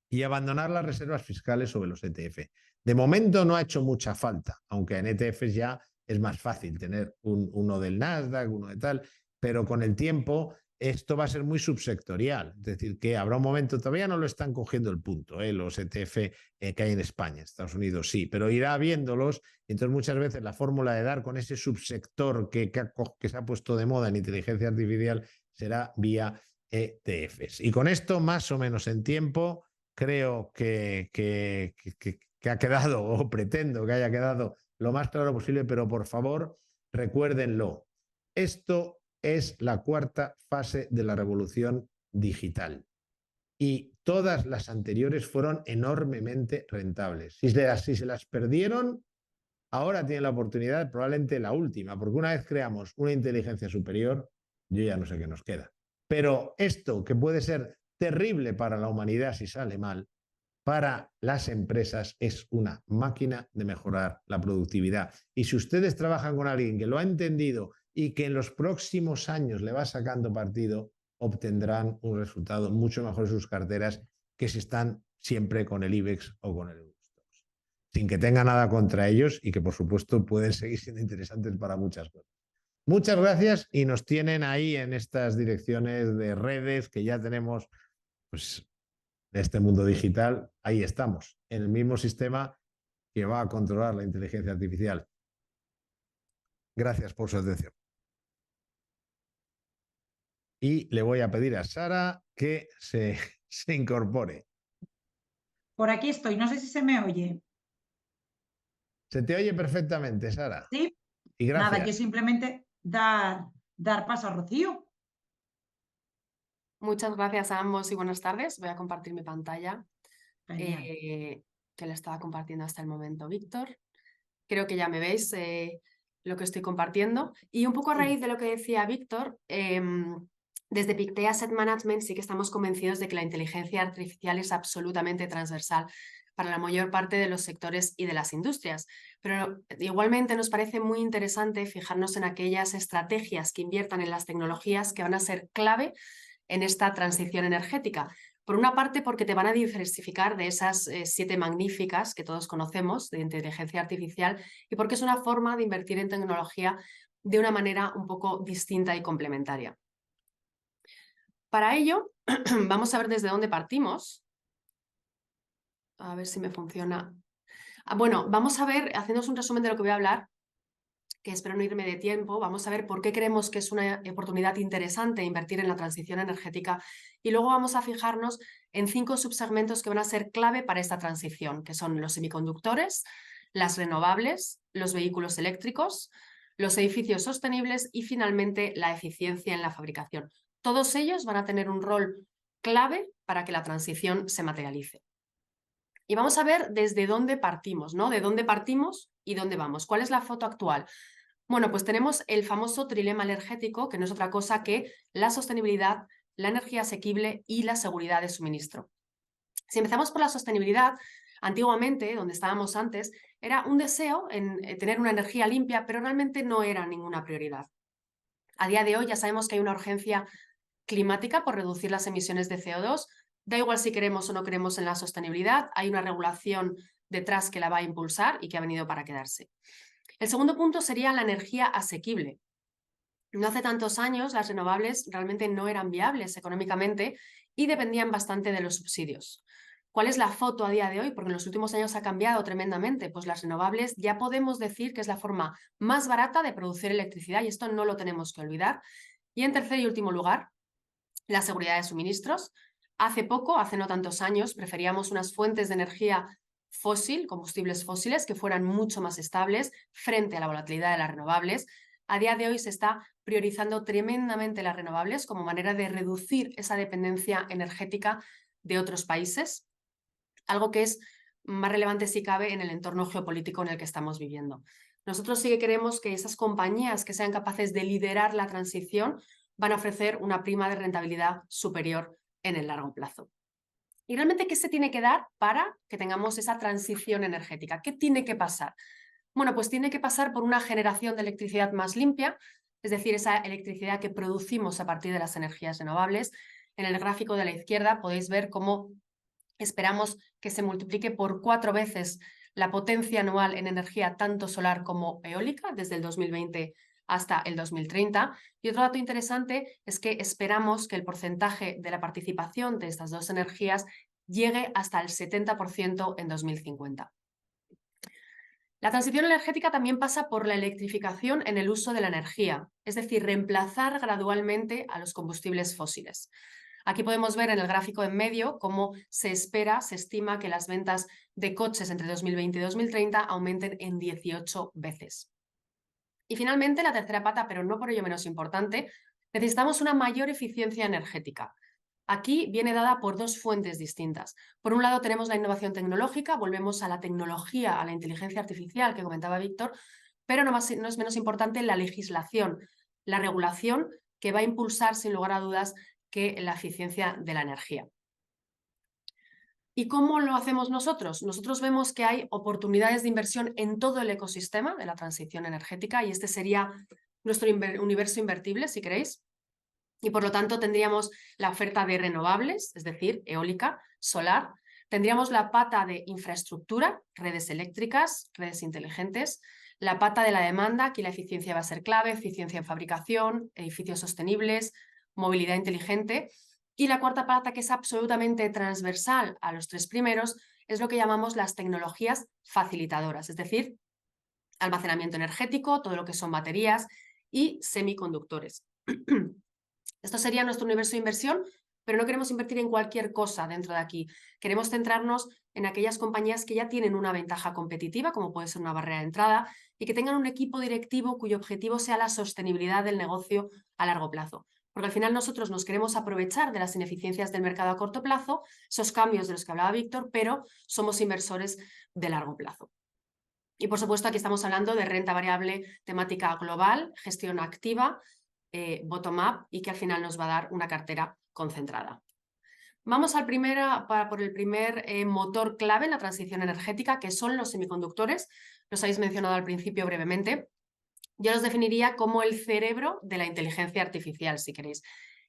Y abandonar las reservas fiscales sobre los ETF. De momento no ha hecho mucha falta, aunque en ETFs ya es más fácil tener uno del Nasdaq, uno de tal, pero con el tiempo esto va a ser muy subsectorial. Es decir, que habrá un momento, todavía no lo están cogiendo el punto, los ETF que hay en España, Estados Unidos sí, pero irá viéndolos. Y entonces muchas veces la fórmula de dar con ese subsector que se ha puesto de moda en inteligencia artificial será vía ETFs. Y con esto, más o menos en tiempo, creo que ha quedado, o pretendo que haya quedado lo más claro posible, pero por favor, recuérdenlo. Esto es la 4ª fase de la revolución digital. Y todas las anteriores fueron enormemente rentables. Si se las perdieron, ahora tienen la oportunidad, probablemente la última, porque una vez creamos una inteligencia superior, yo ya no sé qué nos queda. Pero esto, que puede ser terrible para la humanidad si sale mal, para las empresas es una máquina de mejorar la productividad. Y si ustedes trabajan con alguien que lo ha entendido y que en los próximos años le va sacando partido, obtendrán un resultado mucho mejor en sus carteras que si están siempre con el IBEX o con el Eurostoxx. Sin que tenga nada contra ellos y que, por supuesto, pueden seguir siendo interesantes para muchas cosas. Muchas gracias y nos tienen ahí en estas direcciones de redes que ya tenemos, pues, de este mundo digital. Ahí estamos, en el mismo sistema que va a controlar la inteligencia artificial. Gracias por su atención. Y le voy a pedir a Sara que se incorpore. Por aquí estoy, no sé si se me oye. Se te oye perfectamente, Sara. Sí, Y nada, yo gracias. simplemente dar paso a Rocío. Muchas gracias a ambos y buenas tardes. Voy a compartir mi pantalla Genial. que le estaba compartiendo hasta el momento Víctor. Creo que ya me veis lo que estoy compartiendo. Y un poco a raíz de lo que decía Víctor, desde Pictet Asset Management sí que estamos convencidos de que la inteligencia artificial es absolutamente transversal para la mayor parte de los sectores y de las industrias. Pero igualmente nos parece muy interesante fijarnos en aquellas estrategias que inviertan en las tecnologías que van a ser clave en esta transición energética. Por una parte, porque te van a diversificar de esas 7 magníficas que todos conocemos de inteligencia artificial y porque es una forma de invertir en tecnología de una manera un poco distinta y complementaria. Para ello, vamos a ver desde dónde partimos. A ver si me funciona. Bueno, vamos a ver, haciéndonos un resumen de lo que voy a hablar, que espero no irme de tiempo, vamos a ver por qué creemos que es una oportunidad interesante invertir en la transición energética y luego vamos a fijarnos en 5 subsegmentos que van a ser clave para esta transición, que son los semiconductores, las renovables, los vehículos eléctricos, los edificios sostenibles y finalmente la eficiencia en la fabricación. Todos ellos van a tener un rol clave para que la transición se materialice. Y vamos a ver desde dónde partimos, ¿no? De dónde partimos y dónde vamos. ¿Cuál es la foto actual? Bueno, pues tenemos el famoso trilema energético, que no es otra cosa que la sostenibilidad, la energía asequible y la seguridad de suministro. Si empezamos por la sostenibilidad, antiguamente, donde estábamos antes, era un deseo en tener una energía limpia, pero realmente no era ninguna prioridad. A día de hoy ya sabemos que hay una urgencia climática por reducir las emisiones de CO2, Da igual si queremos o no queremos en la sostenibilidad, hay una regulación detrás que la va a impulsar y que ha venido para quedarse. El segundo punto sería la energía asequible. No hace tantos años las renovables realmente no eran viables económicamente y dependían bastante de los subsidios. ¿Cuál es la foto a día de hoy? Porque en los últimos años ha cambiado tremendamente. Pues las renovables ya podemos decir que es la forma más barata de producir electricidad y esto no lo tenemos que olvidar. Y en tercer y último lugar, la seguridad de suministros. Hace poco, hace no tantos años, preferíamos unas fuentes de energía fósil, combustibles fósiles, que fueran mucho más estables frente a la volatilidad de las renovables. A día de hoy se está priorizando tremendamente las renovables como manera de reducir esa dependencia energética de otros países, algo que es más relevante si cabe en el entorno geopolítico en el que estamos viviendo. Nosotros sí que queremos que esas compañías que sean capaces de liderar la transición van a ofrecer una prima de rentabilidad superior en el largo plazo. ¿Y realmente qué se tiene que dar para que tengamos esa transición energética? ¿Qué tiene que pasar? Bueno, pues tiene que pasar por una generación de electricidad más limpia, es decir, esa electricidad que producimos a partir de las energías renovables. En el gráfico de la izquierda podéis ver cómo esperamos que se multiplique por 4 veces la potencia anual en energía tanto solar como eólica desde el 2020 hasta el 2030. Y otro dato interesante es que esperamos que el porcentaje de la participación de estas dos energías llegue hasta el 70% en 2050. La transición energética también pasa por la electrificación en el uso de la energía, es decir, reemplazar gradualmente a los combustibles fósiles. Aquí podemos ver en el gráfico en medio cómo se estima que las ventas de coches entre 2020 y 2030 aumenten en 18 veces. Y finalmente, la tercera pata, pero no por ello menos importante, necesitamos una mayor eficiencia energética. Aquí viene dada por dos fuentes distintas. Por un lado tenemos la innovación tecnológica, volvemos a la tecnología, a la inteligencia artificial que comentaba Víctor, pero no es menos importante la legislación, la regulación que va a impulsar sin lugar a dudas que la eficiencia de la energía. ¿Y cómo lo hacemos nosotros? Nosotros vemos que hay oportunidades de inversión en todo el ecosistema de la transición energética y este sería nuestro universo invertible, si queréis. Y por lo tanto tendríamos la oferta de renovables, es decir, eólica, solar. Tendríamos la pata de infraestructura, redes eléctricas, redes inteligentes. La pata de la demanda, aquí la eficiencia va a ser clave, eficiencia en fabricación, edificios sostenibles, movilidad inteligente. Y la cuarta pata, que es absolutamente transversal a los tres primeros, es lo que llamamos las tecnologías facilitadoras, es decir, almacenamiento energético, todo lo que son baterías y semiconductores. Esto sería nuestro universo de inversión, pero no queremos invertir en cualquier cosa dentro de aquí. Queremos centrarnos en aquellas compañías que ya tienen una ventaja competitiva, como puede ser una barrera de entrada, y que tengan un equipo directivo cuyo objetivo sea la sostenibilidad del negocio a largo plazo. Porque al final nosotros nos queremos aprovechar de las ineficiencias del mercado a corto plazo, esos cambios de los que hablaba Víctor, pero somos inversores de largo plazo. Y por supuesto aquí estamos hablando de renta variable temática global, gestión activa, bottom-up y que al final nos va a dar una cartera concentrada. Vamos por el primer motor clave en la transición energética, que son los semiconductores. Los habéis mencionado al principio brevemente. Yo los definiría como el cerebro de la inteligencia artificial, si queréis.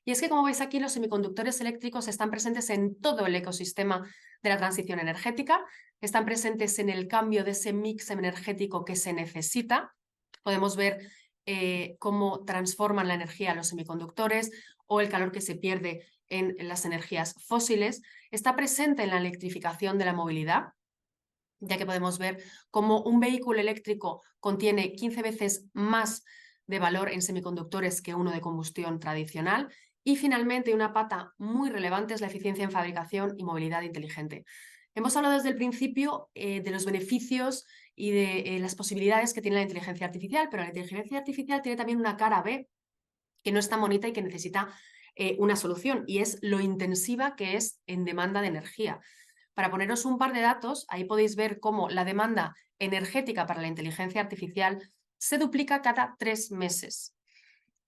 Y es que, como veis aquí, los semiconductores eléctricos están presentes en todo el ecosistema de la transición energética, están presentes en el cambio de ese mix energético que se necesita. Podemos ver cómo transforman la energía los semiconductores o el calor que se pierde en las energías fósiles. Está presente en la electrificación de la movilidad, ya que podemos ver cómo un vehículo eléctrico contiene 15 veces más de valor en semiconductores que uno de combustión tradicional. Y finalmente, una pata muy relevante es la eficiencia en fabricación y movilidad inteligente. Hemos hablado desde el principio de los beneficios y de las posibilidades que tiene la inteligencia artificial, pero la inteligencia artificial tiene también una cara B que no es tan bonita y que necesita una solución, y es lo intensiva que es en demanda de energía. Para poneros un par de datos, ahí podéis ver cómo la demanda energética para la inteligencia artificial se duplica cada 3 meses.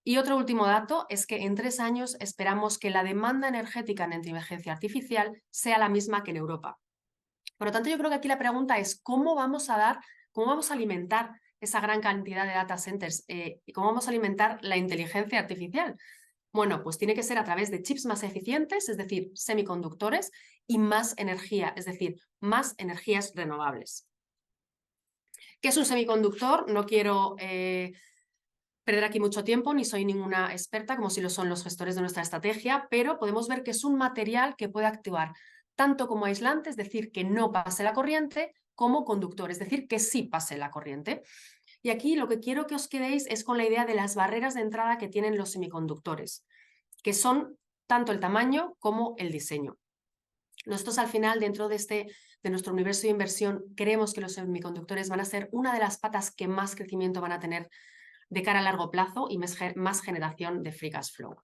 Y otro último dato es que en 3 años esperamos que la demanda energética en inteligencia artificial sea la misma que en Europa. Por lo tanto, yo creo que aquí la pregunta es cómo vamos a alimentar esa gran cantidad de data centers y cómo vamos a alimentar la inteligencia artificial. Bueno, pues tiene que ser a través de chips más eficientes, es decir, semiconductores, y más energía, es decir, más energías renovables. ¿Qué es un semiconductor? No quiero perder aquí mucho tiempo, ni soy ninguna experta, como si lo son los gestores de nuestra estrategia, pero podemos ver que es un material que puede actuar tanto como aislante, es decir, que no pase la corriente, como conductor, es decir, que sí pase la corriente. Y aquí lo que quiero que os quedéis es con la idea de las barreras de entrada que tienen los semiconductores, que son tanto el tamaño como el diseño. Nosotros al final, dentro de nuestro universo de inversión, creemos que los semiconductores van a ser una de las patas que más crecimiento van a tener de cara a largo plazo y más generación de free cash flow.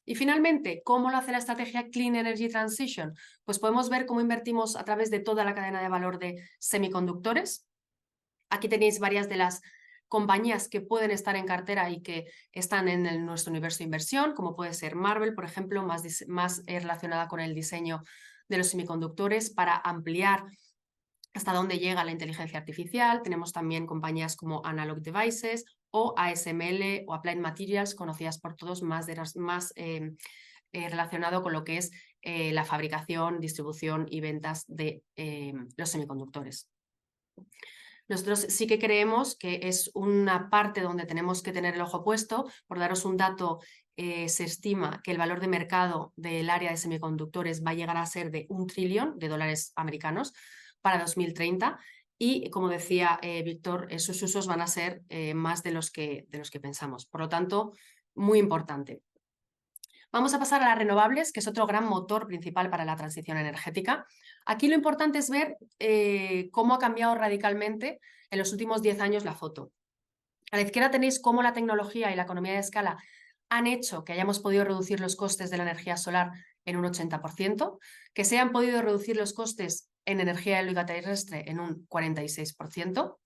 Y finalmente, ¿cómo lo hace la estrategia Clean Energy Transition? Pues podemos ver cómo invertimos a través de toda la cadena de valor de semiconducttos. Aquí tenéis varias de las compañías que pueden estar en cartera y que están en nuestro universo de inversión, como puede ser Marvell, por ejemplo, más relacionada con el diseño de los semiconductores para ampliar hasta dónde llega la inteligencia artificial. Tenemos también compañías como Analog Devices o ASML o Applied Materials, conocidas por todos más relacionado con lo que es la fabricación, distribución y ventas de los semiconductores. Nosotros sí que creemos que es una parte donde tenemos que tener el ojo puesto. Por daros un dato, se estima que el valor de mercado del área de semiconductores va a llegar a ser de $1 trillón de dólares americanos para 2030 y, como decía Víctor, sus usos van a ser más de los que pensamos. Por lo tanto, muy importante. Vamos a pasar a las renovables, que es otro gran motor principal para la transición energética. Aquí lo importante es ver cómo ha cambiado radicalmente en los últimos 10 años la foto. A la izquierda tenéis cómo la tecnología y la economía de escala han hecho que hayamos podido reducir los costes de la energía solar en un 80%, que se han podido reducir los costes en energía eólica terrestre en un 46%.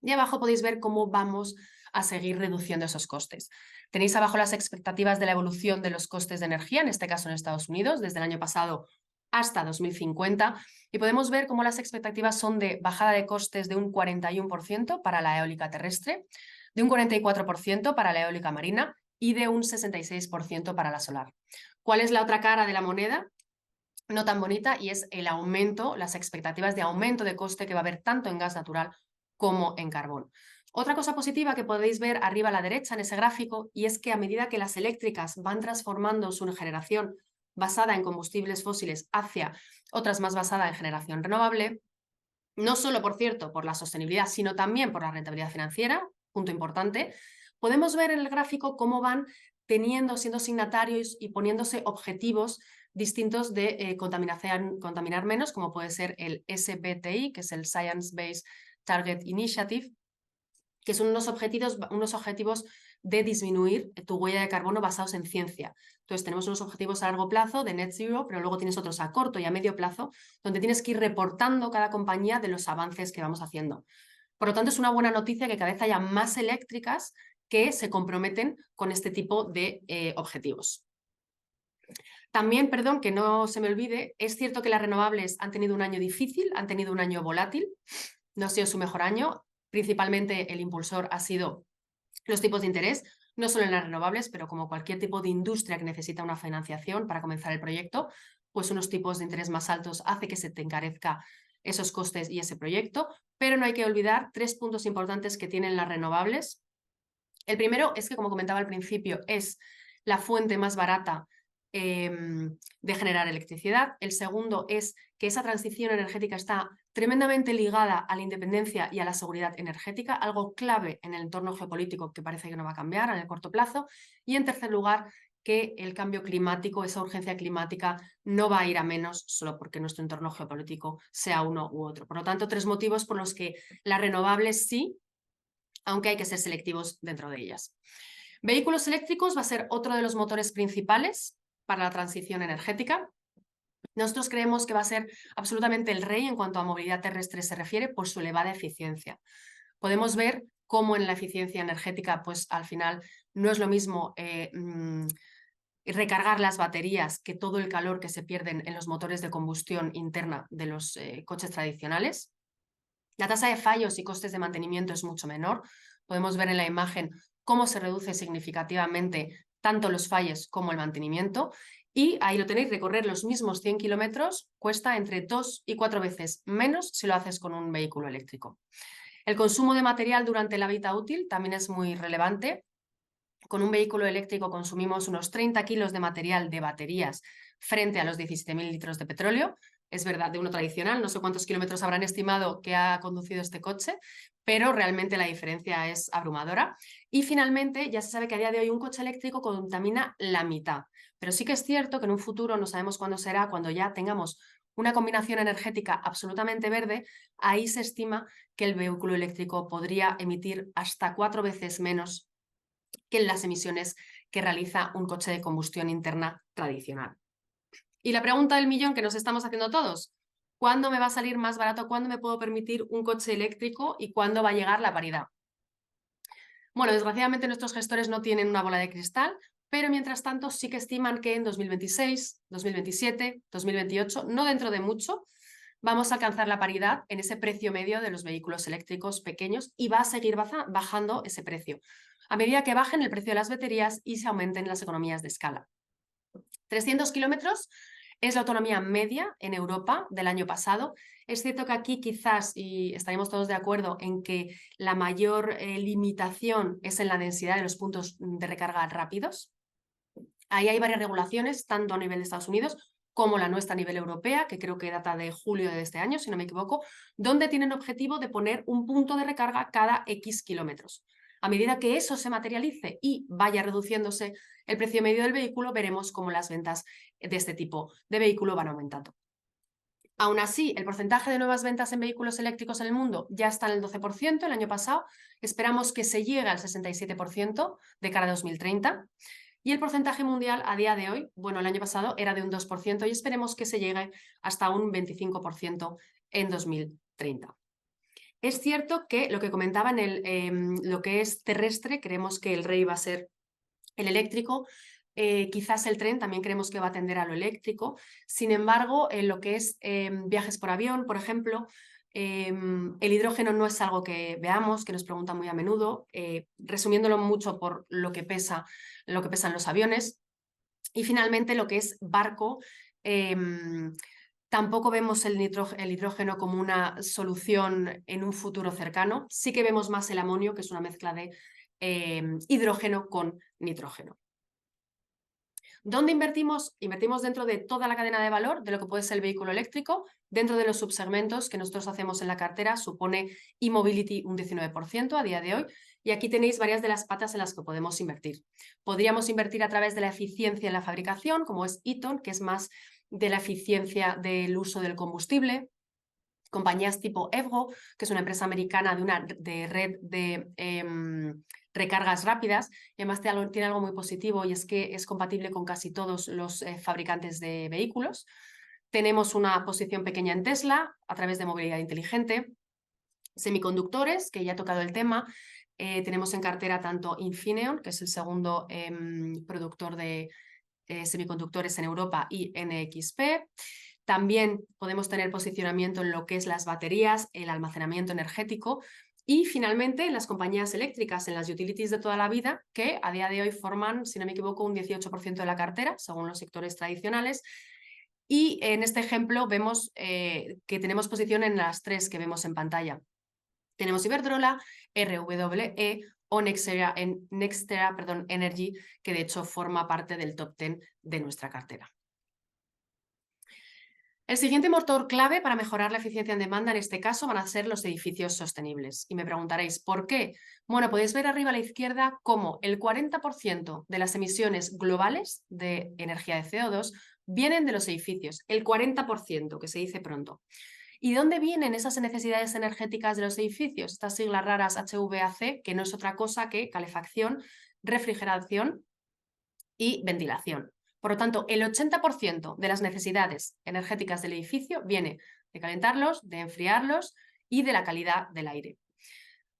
Y abajo podéis ver cómo vamos a seguir reduciendo esos costes. Tenéis abajo las expectativas de la evolución de los costes de energía, en este caso en Estados Unidos, desde el año pasado hasta 2050, y podemos ver cómo las expectativas son de bajada de costes de un 41% para la eólica terrestre, de un 44% para la eólica marina y de un 66% para la solar. ¿Cuál es la otra cara de la moneda? No tan bonita, y es el aumento, las expectativas de aumento de coste que va a haber tanto en gas natural como en carbón. Otra cosa positiva que podéis ver arriba a la derecha en ese gráfico, y es que a medida que las eléctricas van transformando su generación basada en combustibles fósiles hacia otras más basadas en generación renovable, no solo, por cierto, por la sostenibilidad, sino también por la rentabilidad financiera, punto importante, podemos ver en el gráfico cómo van siendo signatarios y poniéndose objetivos distintos de contaminar menos, como puede ser el SBTI, que es el Science Based Target Initiative, que son unos objetivos de disminuir tu huella de carbono basados en ciencia. Entonces tenemos unos objetivos a largo plazo de net zero, pero luego tienes otros a corto y a medio plazo, donde tienes que ir reportando cada compañía de los avances que vamos haciendo. Por lo tanto, es una buena noticia que cada vez haya más eléctricas que se comprometen con este tipo de objetivos. También, perdón, que no se me olvide, es cierto que las renovables han tenido un año difícil, han tenido un año volátil, no ha sido su mejor año. Principalmente el impulsor ha sido los tipos de interés, no solo en las renovables, pero como cualquier tipo de industria que necesita una financiación para comenzar el proyecto, pues unos tipos de interés más altos hace que se te encarezca esos costes y ese proyecto. Pero no hay que olvidar 3 puntos importantes que tienen las renovables. El primero es que, como comentaba al principio, es la fuente más barata de generar electricidad. El segundo es que esa transición energética está tremendamente ligada a la independencia y a la seguridad energética, algo clave en el entorno geopolítico que parece que no va a cambiar en el corto plazo. Y en tercer lugar, que el cambio climático, esa urgencia climática, no va a ir a menos solo porque nuestro entorno geopolítico sea uno u otro. Por lo tanto, 3 motivos por los que las renovables sí, aunque hay que ser selectivos dentro de ellas. Vehículos eléctricos va a ser otro de los motores principales para la transición energética. Nosotros creemos que va a ser absolutamente el rey en cuanto a movilidad terrestre se refiere por su elevada eficiencia. Podemos ver cómo en la eficiencia energética, pues al final no es lo mismo recargar las baterías que todo el calor que se pierden en los motores de combustión interna de los coches tradicionales. La tasa de fallos y costes de mantenimiento es mucho menor. Podemos ver en la imagen cómo se reduce significativamente tanto los fallos como el mantenimiento. Y ahí lo tenéis, recorrer los mismos 100 kilómetros cuesta entre 2 y 4 veces menos si lo haces con un vehículo eléctrico. El consumo de material durante la vida útil también es muy relevante. Con un vehículo eléctrico consumimos unos 30 kilos de material de baterías frente a los 17.000 litros de petróleo. Es verdad, de uno tradicional, no sé cuántos kilómetros habrán estimado que ha conducido este coche, pero realmente la diferencia es abrumadora. Y finalmente, ya se sabe que a día de hoy un coche eléctrico contamina la mitad, pero sí que es cierto que en un futuro, no sabemos cuándo será, cuando ya tengamos una combinación energética absolutamente verde, ahí se estima que el vehículo eléctrico podría emitir hasta 4 veces menos que las emisiones que realiza un coche de combustión interna tradicional. Y la pregunta del millón que nos estamos haciendo todos, ¿cuándo me va a salir más barato? ¿Cuándo me puedo permitir un coche eléctrico? ¿Y cuándo va a llegar la paridad? Bueno, desgraciadamente nuestros gestores no tienen una bola de cristal, pero mientras tanto sí que estiman que en 2026, 2027, 2028, no dentro de mucho, vamos a alcanzar la paridad en ese precio medio de los vehículos eléctricos pequeños y va a seguir bajando ese precio a medida que bajen el precio de las baterías y se aumenten las economías de escala. 300 kilómetros es la autonomía media en Europa del año pasado. Es cierto que aquí quizás, y estaremos todos de acuerdo en que la mayor limitación es en la densidad de los puntos de recarga rápidos. Ahí hay varias regulaciones, tanto a nivel de Estados Unidos como la nuestra a nivel europea, que creo que data de julio de este año, si no me equivoco, donde tienen objetivo de poner un punto de recarga cada X kilómetros. A medida que eso se materialice y vaya reduciéndose el precio medio del vehículo, veremos cómo las ventas de este tipo de vehículo van aumentando. Aún así, el porcentaje de nuevas ventas en vehículos eléctricos en el mundo ya está en el 12% el año pasado. Esperamos que se llegue al 67% de cara a 2030. Y el porcentaje mundial a día de hoy, bueno, el año pasado era de un 2% y esperemos que se llegue hasta un 25% en 2030. Es cierto que lo que comentaba en lo que es terrestre, creemos que el rey va a ser el eléctrico, quizás el tren también creemos que va a tender a lo eléctrico. Sin embargo, en lo que es viajes por avión, por ejemplo, el hidrógeno no es algo que veamos, que nos preguntan muy a menudo, resumiéndolo mucho por lo que pesan los aviones. Y finalmente, lo que es barco, tampoco vemos el hidrógeno como una solución en un futuro cercano. Sí que vemos más el amonio, que es una mezcla de hidrógeno con nitrógeno. ¿Dónde invertimos? Invertimos dentro de toda la cadena de valor de lo que puede ser el vehículo eléctrico, dentro de los subsegmentos que nosotros hacemos en la cartera, supone e-mobility un 19% a día de hoy, y aquí tenéis varias de las patas en las que podemos invertir. Podríamos invertir a través de la eficiencia en la fabricación, como es Eaton, que es más de la eficiencia del uso del combustible. Compañías tipo Evgo, que es una empresa americana de red de recargas rápidas, y además tiene algo muy positivo y es que es compatible con casi todos los fabricantes de vehículos. Tenemos una posición pequeña en Tesla a través de movilidad inteligente. Semiconductores, que ya he tocado el tema. Tenemos en cartera tanto Infineon, que es el segundo productor de semiconductores en Europa, y NXP. También podemos tener posicionamiento en lo que es las baterías, el almacenamiento energético y finalmente en las compañías eléctricas, en las utilities de toda la vida, que a día de hoy forman, si no me equivoco, un 18% de la cartera, según los sectores tradicionales. Y en este ejemplo vemos que tenemos posición en las tres que vemos en pantalla. Tenemos Iberdrola, RWE o NextEra Energy, que de hecho forma parte del top 10 de nuestra cartera. El siguiente motor clave para mejorar la eficiencia en demanda en este caso van a ser los edificios sostenibles. Y me preguntaréis, ¿por qué? Bueno, podéis ver arriba a la izquierda cómo el 40% de las emisiones globales de energía de CO2 vienen de los edificios. El 40%, que se dice pronto. ¿Y dónde vienen esas necesidades energéticas de los edificios? Estas siglas raras HVAC, que no es otra cosa que calefacción, refrigeración y ventilación. Por lo tanto, el 80% de las necesidades energéticas del edificio viene de calentarlos, de enfriarlos y de la calidad del aire.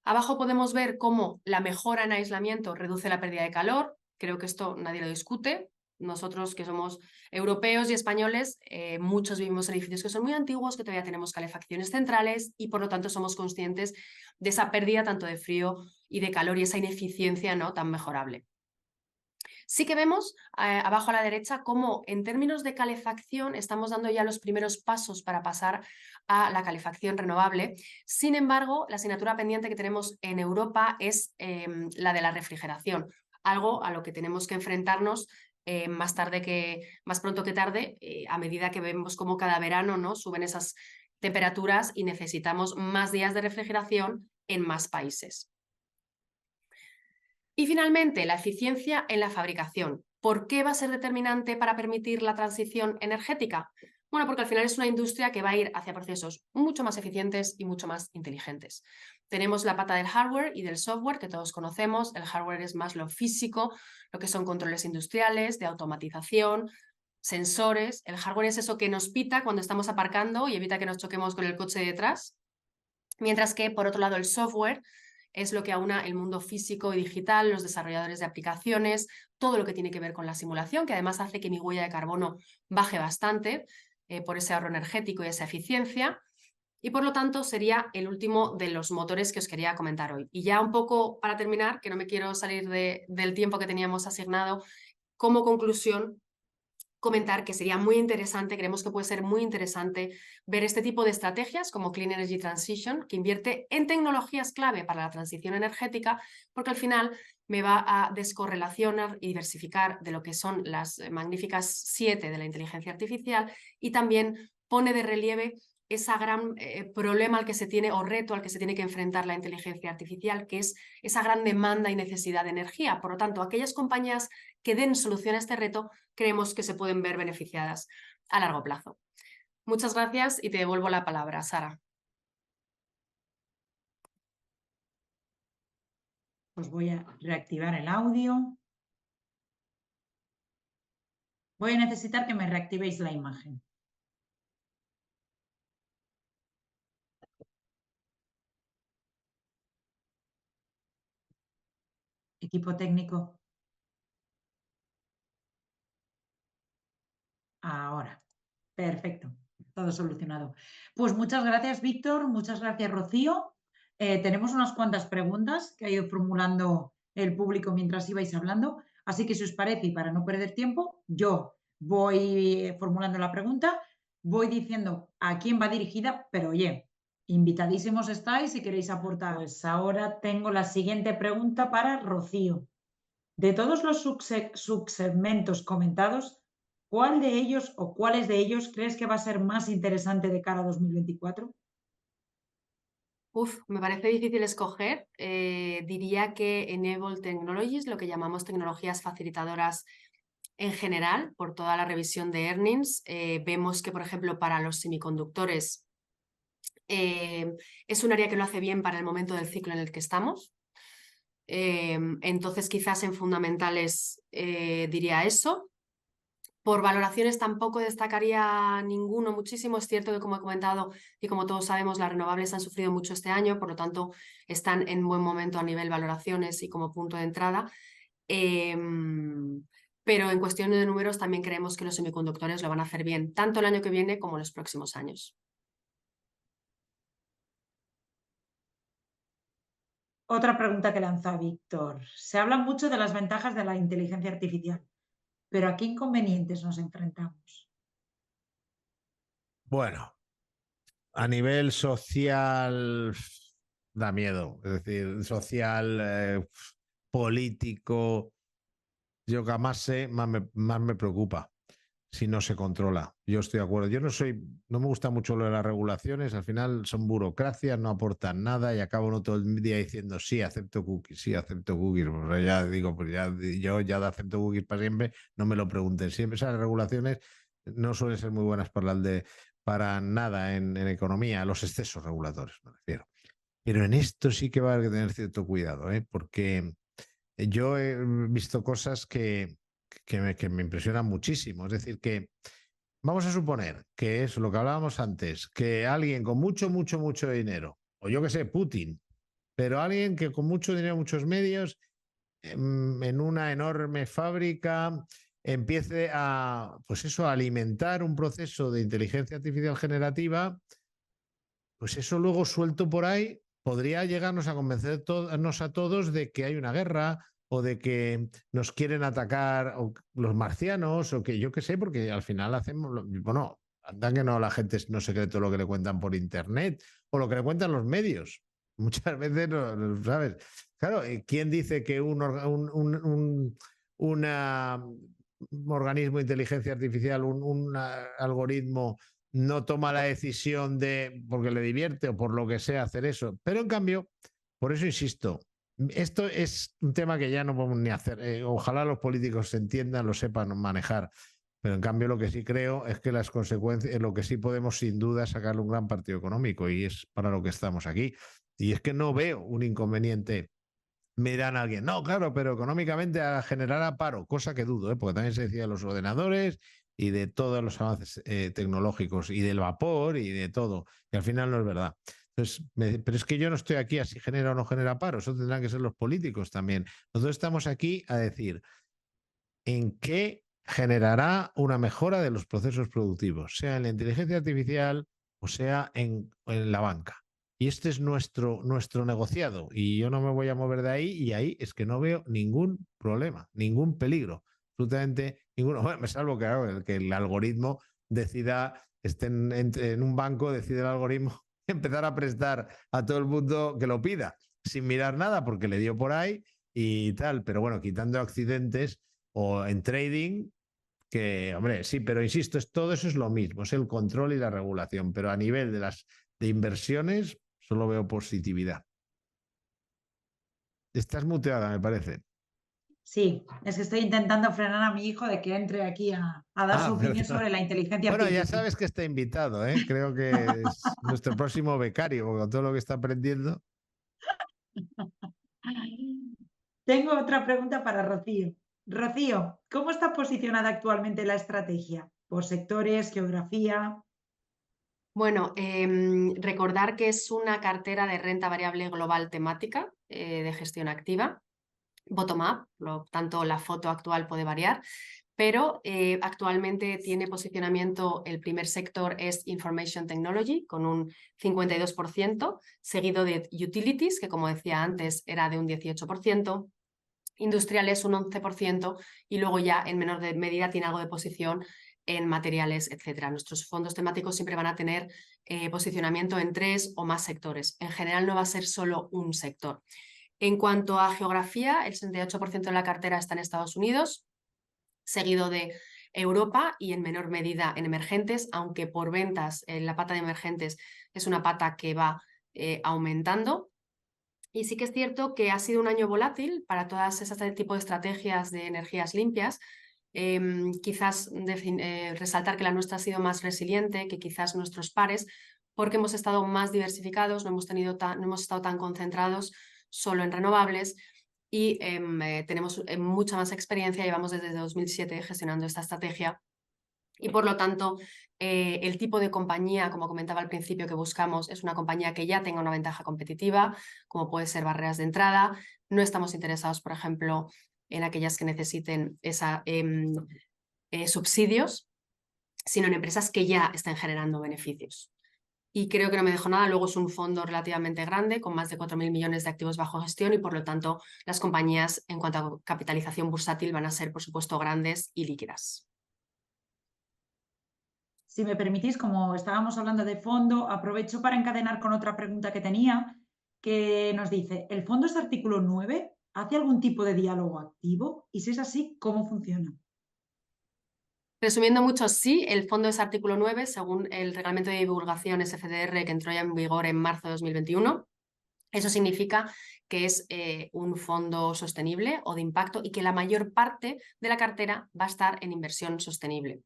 Abajo podemos ver cómo la mejora en aislamiento reduce la pérdida de calor. Creo que esto nadie lo discute. Nosotros, que somos europeos y españoles, muchos vivimos en edificios que son muy antiguos, que todavía tenemos calefacciones centrales y por lo tanto somos conscientes de esa pérdida tanto de frío y de calor y esa ineficiencia, ¿no?, tan mejorable. Sí que vemos abajo a la derecha cómo en términos de calefacción estamos dando ya los primeros pasos para pasar a la calefacción renovable. Sin embargo, la asignatura pendiente que tenemos en Europa es la de la refrigeración, algo a lo que tenemos que enfrentarnos más pronto que tarde, a medida que vemos cómo cada verano, ¿no?, suben esas temperaturas y necesitamos más días de refrigeración en más países. Y finalmente, la eficiencia en la fabricación. ¿Por qué va a ser determinante para permitir la transición energética? Bueno, porque al final es una industria que va a ir hacia procesos mucho más eficientes y mucho más inteligentes. Tenemos la pata del hardware y del software que todos conocemos. El hardware es más lo físico, lo que son controles industriales, de automatización, sensores. El hardware es eso que nos pita cuando estamos aparcando y evita que nos choquemos con el coche de detrás. Mientras que, por otro lado, el software es lo que aúna el mundo físico y digital, los desarrolladores de aplicaciones, todo lo que tiene que ver con la simulación, que además hace que mi huella de carbono baje bastante por ese ahorro energético y esa eficiencia. Y por lo tanto sería el último de los motores que os quería comentar hoy. Y ya un poco para terminar, que no me quiero salir del tiempo que teníamos asignado, como conclusión, comentar que sería muy interesante, creemos que puede ser muy interesante ver este tipo de estrategias como Clean Energy Transition, que invierte en tecnologías clave para la transición energética, porque al final me va a descorrelacionar y diversificar de lo que son las magníficas 7 de la inteligencia artificial y también pone de relieve ese gran problema al que se tiene o reto al que se tiene que enfrentar la inteligencia artificial, que es esa gran demanda y necesidad de energía. Por lo tanto, aquellas compañías que den solución a este reto creemos que se pueden ver beneficiadas a largo plazo. Muchas gracias y te devuelvo la palabra, Sara. Pues voy a reactivar el audio. Voy a necesitar que me reactivéis la imagen. Equipo técnico. Ahora. Perfecto. Todo solucionado. Pues muchas gracias, Víctor. Muchas gracias, Rocío. Tenemos unas cuantas preguntas que ha ido formulando el público mientras ibais hablando. Así que si os parece, y para no perder tiempo, yo voy formulando la pregunta, voy diciendo a quién va dirigida, pero oye, invitadísimos estáis si queréis aportar. Pues ahora tengo la siguiente pregunta para Rocío. De todos los subsegmentos comentados, ¿cuál de ellos o cuáles de ellos crees que va a ser más interesante de cara a 2024? Me parece difícil escoger. Diría que Enable Technologies, lo que llamamos tecnologías facilitadoras en general, por toda la revisión de earnings, vemos que, por ejemplo, para los semiconductores es un área que lo hace bien para el momento del ciclo en el que estamos. Entonces, quizás en fundamentales diría eso. Por valoraciones tampoco destacaría ninguno muchísimo. Es cierto que, como he comentado y como todos sabemos, las renovables han sufrido mucho este año, por lo tanto están en buen momento a nivel valoraciones y como punto de entrada. Pero en cuestión de números también creemos que los semiconductores lo van a hacer bien, tanto el año que viene como los próximos años. Otra pregunta que lanza Víctor. Se habla mucho de las ventajas de la inteligencia artificial, pero ¿a qué inconvenientes nos enfrentamos? Bueno, a nivel social da miedo, es decir, social, político, yo que más sé, más me preocupa si no se controla. Yo estoy de acuerdo. No me gusta mucho lo de las regulaciones, al final son burocracias, no aportan nada y acabo uno todo el día diciendo sí, acepto cookies, sí, acepto cookies. Pues ya digo, pues ya yo ya acepto cookies para siempre, no me lo pregunten. Siempre esas regulaciones no suelen ser muy buenas para nada en economía, los excesos regulatorios, me refiero. Pero en esto sí que va a haber que tener cierto cuidado, porque yo he visto cosas que me impresionan muchísimo. Es decir, que vamos a suponer que es lo que hablábamos antes, que alguien con mucho dinero, o yo que sé, Putin, pero alguien que con mucho dinero, muchos medios, en una enorme fábrica empiece a, pues eso, a alimentar un proceso de inteligencia artificial generativa, pues eso luego suelto por ahí podría llegarnos a convencernos a todos de que hay una guerra, o de que nos quieren atacar o los marcianos o que yo qué sé, porque al final hacemos, bueno, anda que no, la gente no se cree todo lo que le cuentan por internet o lo que le cuentan los medios. Muchas veces, no, ¿sabes? Claro, ¿quién dice que un organismo de inteligencia artificial, un algoritmo, no toma la decisión de, porque le divierte o por lo que sea, hacer eso? Pero en cambio, por eso insisto, esto es un tema que ya no podemos ni hacer. Ojalá los políticos se entiendan, lo sepan manejar. Pero en cambio lo que sí creo es que las consecuencias, lo que sí podemos sin duda sacarle un gran partido económico y es para lo que estamos aquí. Y es que no veo un inconveniente. Me dirán a alguien, no, claro, pero económicamente generará paro, cosa que dudo, porque también se decía de los ordenadores y de todos los avances tecnológicos y del vapor y de todo. Y al final no es verdad. Entonces, pero es que yo no estoy aquí a si genera o no genera paro, eso tendrán que ser los políticos también. Nosotros estamos aquí a decir en qué generará una mejora de los procesos productivos, sea en la inteligencia artificial o sea en la banca. Y este es nuestro negociado y yo no me voy a mover de ahí y ahí es que no veo ningún problema, ningún peligro, absolutamente ninguno. Bueno, me salvo que el algoritmo decida, esté en un banco, decide el algoritmo empezar a prestar a todo el mundo que lo pida, sin mirar nada porque le dio por ahí y tal. Pero bueno, quitando accidentes o en trading, que, hombre, sí, pero insisto, todo eso es lo mismo, es el control y la regulación, pero a nivel de inversiones solo veo positividad. Estás muteada, me parece. Sí, es que estoy intentando frenar a mi hijo de que entre aquí a dar su opinión Perdón. sobre la inteligencia Bueno, ya artificial. sabes que está invitado, ¿eh? Creo que es nuestro próximo becario, porque con todo lo que está aprendiendo. Tengo otra pregunta para Rocío. Rocío, ¿cómo está posicionada actualmente la estrategia? ¿Por sectores, geografía? Bueno, recordar que es una cartera de renta variable global temática de gestión activa, bottom-up, por lo tanto la foto actual puede variar, pero actualmente tiene posicionamiento, el primer sector es Information Technology con un 52%, seguido de Utilities, que como decía antes era de un 18%, industriales un 11% y luego ya en menor medida tiene algo de posición en materiales, etcétera. Nuestros fondos temáticos siempre van a tener posicionamiento en 3 o más sectores. En general no va a ser solo un sector. En cuanto a geografía, el 68% de la cartera está en Estados Unidos, seguido de Europa y en menor medida en emergentes, aunque por ventas la pata de emergentes es una pata que va aumentando. Y sí que es cierto que ha sido un año volátil para todas esas tipo de estrategias de energías limpias. Quizás resaltar que la nuestra ha sido más resiliente que quizás nuestros pares, porque hemos estado más diversificados, no hemos estado tan concentrados solo en renovables y tenemos mucha más experiencia, llevamos desde 2007 gestionando esta estrategia y por lo tanto el tipo de compañía, como comentaba al principio, que buscamos es una compañía que ya tenga una ventaja competitiva, como puede ser barreras de entrada. No estamos interesados, por ejemplo, en aquellas que necesiten subsidios, sino en empresas que ya estén generando beneficios. Y creo que no me dejo nada. Luego es un fondo relativamente grande, con más de 4.000 millones de activos bajo gestión y por lo tanto las compañías en cuanto a capitalización bursátil van a ser, por supuesto, grandes y líquidas. Si me permitís, como estábamos hablando de fondo, aprovecho para encadenar con otra pregunta que tenía, que nos dice, ¿el fondo es artículo 9? ¿Hace algún tipo de diálogo activo? Y si es así, ¿cómo funciona? Resumiendo mucho, sí, el fondo es artículo 9 según el reglamento de divulgación SFDR que entró ya en vigor en marzo de 2021. Eso significa que es un fondo sostenible o de impacto y que la mayor parte de la cartera va a estar en inversión sostenible.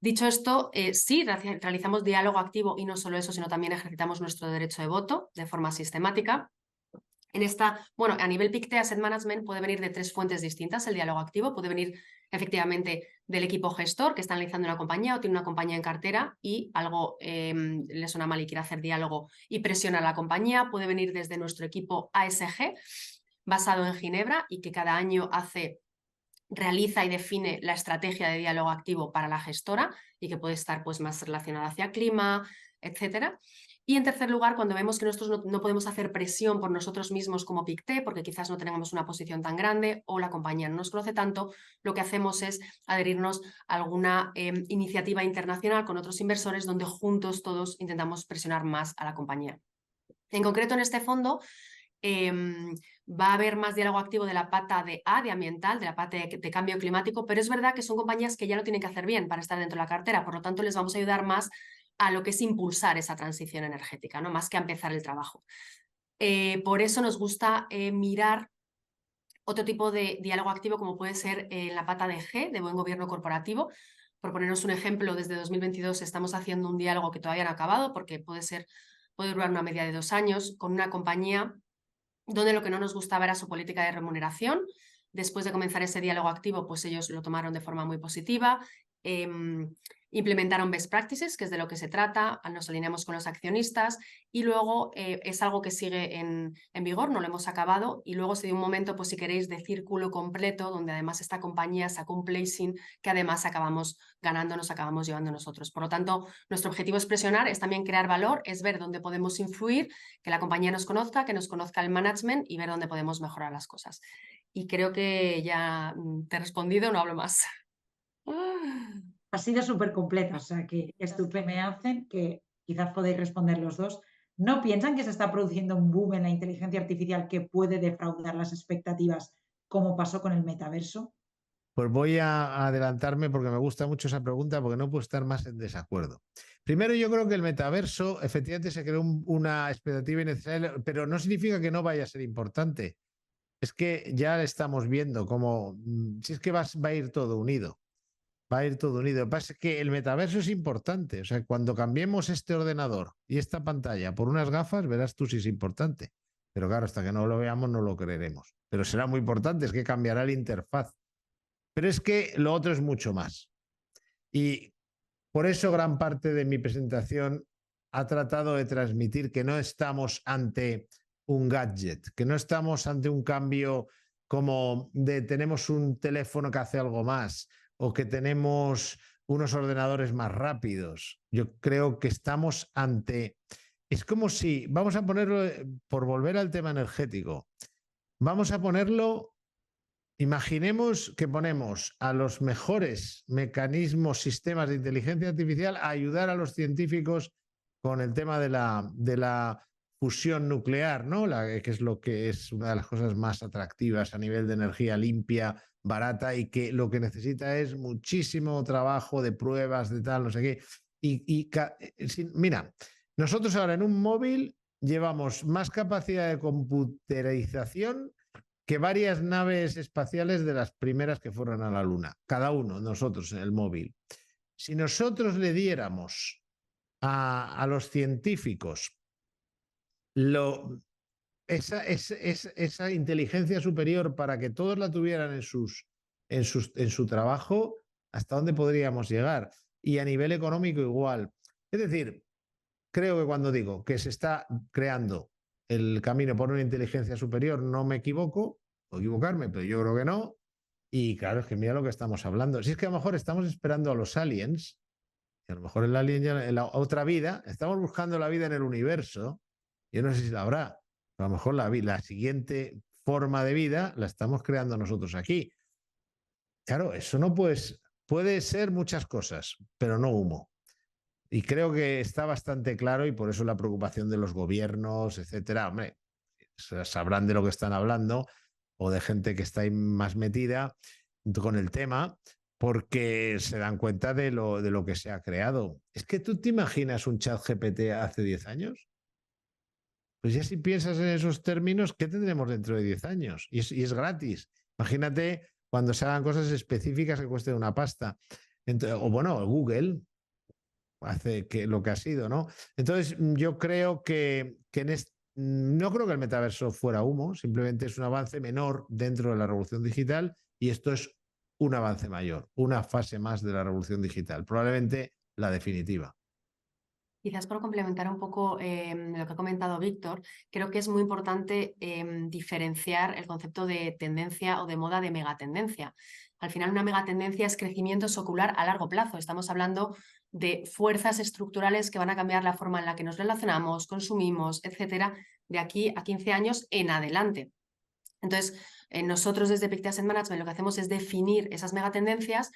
Dicho esto, sí, realizamos diálogo activo y no solo eso, sino también ejercitamos nuestro derecho de voto de forma sistemática. Bueno, a nivel Pictet Asset Management puede venir de 3 fuentes distintas el diálogo activo. Puede venir efectivamente del equipo gestor que está analizando una compañía o tiene una compañía en cartera y algo le suena mal y quiere hacer diálogo y presiona a la compañía. Puede venir desde nuestro equipo ASG, basado en Ginebra y que cada año realiza y define la estrategia de diálogo activo para la gestora y que puede estar pues, más relacionada hacia clima, etcétera. Y en tercer lugar, cuando vemos que nosotros no podemos hacer presión por nosotros mismos como Pictet, porque quizás no tenemos una posición tan grande o la compañía no nos conoce tanto, lo que hacemos es adherirnos a alguna iniciativa internacional con otros inversores donde juntos todos intentamos presionar más a la compañía. En concreto, en este fondo va a haber más diálogo activo de la pata de ambiental, de la pata de cambio climático, pero es verdad que son compañías que ya lo tienen que hacer bien para estar dentro de la cartera, por lo tanto les vamos a ayudar más a lo que es impulsar esa transición energética, ¿no? Más que a empezar el trabajo. Por eso nos gusta mirar otro tipo de diálogo activo como puede ser la pata de G, de buen gobierno corporativo. Por ponernos un ejemplo, desde 2022 estamos haciendo un diálogo que todavía no ha acabado porque puede durar una media de 2 años con una compañía donde lo que no nos gustaba era su política de remuneración. Después de comenzar ese diálogo activo, pues ellos lo tomaron de forma muy positiva, implementaron best practices, que es de lo que se trata, nos alineamos con los accionistas y luego es algo que sigue en vigor, no lo hemos acabado y luego se dio un momento, pues si queréis, de círculo completo, donde además esta compañía sacó un placing que además acabamos ganando, nos acabamos llevando nosotros. Por lo tanto, nuestro objetivo es presionar, es también crear valor, es ver dónde podemos influir, que la compañía nos conozca, que nos conozca el management y ver dónde podemos mejorar las cosas. Y creo que ya te he respondido, no hablo más. Ha sido súper completa, o sea que estupendo me hacen que quizás podéis responder los dos. ¿No piensan que se está produciendo un boom en la inteligencia artificial que puede defraudar las expectativas como pasó con el metaverso? Pues voy a adelantarme porque me gusta mucho esa pregunta porque no puedo estar más en desacuerdo. Primero, yo creo que el metaverso efectivamente se creó una expectativa innecesaria, pero no significa que no vaya a ser importante. Es que ya estamos viendo cómo, si es que va a ir todo unido, va a ir todo unido. Lo que pasa es que el metaverso es importante. O sea, cuando cambiemos este ordenador y esta pantalla por unas gafas, verás tú si es importante. Pero claro, hasta que no lo veamos no lo creeremos. Pero será muy importante, es que cambiará la interfaz. Pero es que lo otro es mucho más. Y por eso gran parte de mi presentación ha tratado de transmitir que no estamos ante un gadget, que no estamos ante un cambio como de tenemos un teléfono que hace algo más o que tenemos unos ordenadores más rápidos. Yo creo que estamos ante... Es como si, vamos a ponerlo, por volver al tema energético, vamos a ponerlo. Imaginemos que ponemos a los mejores mecanismos, sistemas de inteligencia artificial a ayudar a los científicos con el tema de la fusión nuclear, ¿no? Que es lo que es una de las cosas más atractivas a nivel de energía limpia, barata y que lo que necesita es muchísimo trabajo de pruebas, de tal, no sé qué. Mira, nosotros ahora en un móvil llevamos más capacidad de computerización que varias naves espaciales de las primeras que fueron a la Luna, cada uno, nosotros en el móvil. Si nosotros le diéramos a los científicos esa inteligencia superior para que todos la tuvieran en su trabajo, ¿hasta dónde podríamos llegar? Y a nivel económico igual. Es decir, creo que cuando digo que se está creando el camino por una inteligencia superior, no me equivoco, puedo equivocarme, pero yo creo que no. Y claro, es que mira lo que estamos hablando. Si es que a lo mejor estamos esperando a los aliens, y a lo mejor el alien ya, en la otra vida, estamos buscando la vida en el universo, yo no sé si la habrá, a lo mejor la siguiente forma de vida la estamos creando nosotros aquí. Claro, eso no puede ser muchas cosas, pero no humo. Y creo que está bastante claro y por eso la preocupación de los gobiernos, etcétera. Hombre, sabrán de lo que están hablando o de gente que está ahí más metida con el tema porque se dan cuenta de lo que se ha creado. Es que tú te imaginas un chat GPT hace 10 años. Pues ya si piensas en esos términos, ¿qué tendremos dentro de 10 años? Y es gratis. Imagínate cuando se hagan cosas específicas que cuesten una pasta. Entonces, o bueno, Google hace que lo que ha sido, ¿no? Entonces, yo creo que no creo que el metaverso fuera humo, simplemente es un avance menor dentro de la revolución digital y esto es un avance mayor, una fase más de la revolución digital, probablemente la definitiva. Quizás por complementar un poco lo que ha comentado Víctor, creo que es muy importante diferenciar el concepto de tendencia o de moda de megatendencia. Al final, una megatendencia es crecimiento secular a largo plazo. Estamos hablando de fuerzas estructurales que van a cambiar la forma en la que nos relacionamos, consumimos, etcétera, de aquí a 15 años en adelante. Entonces, nosotros desde Pictet Asset Management lo que hacemos es definir esas megatendencias.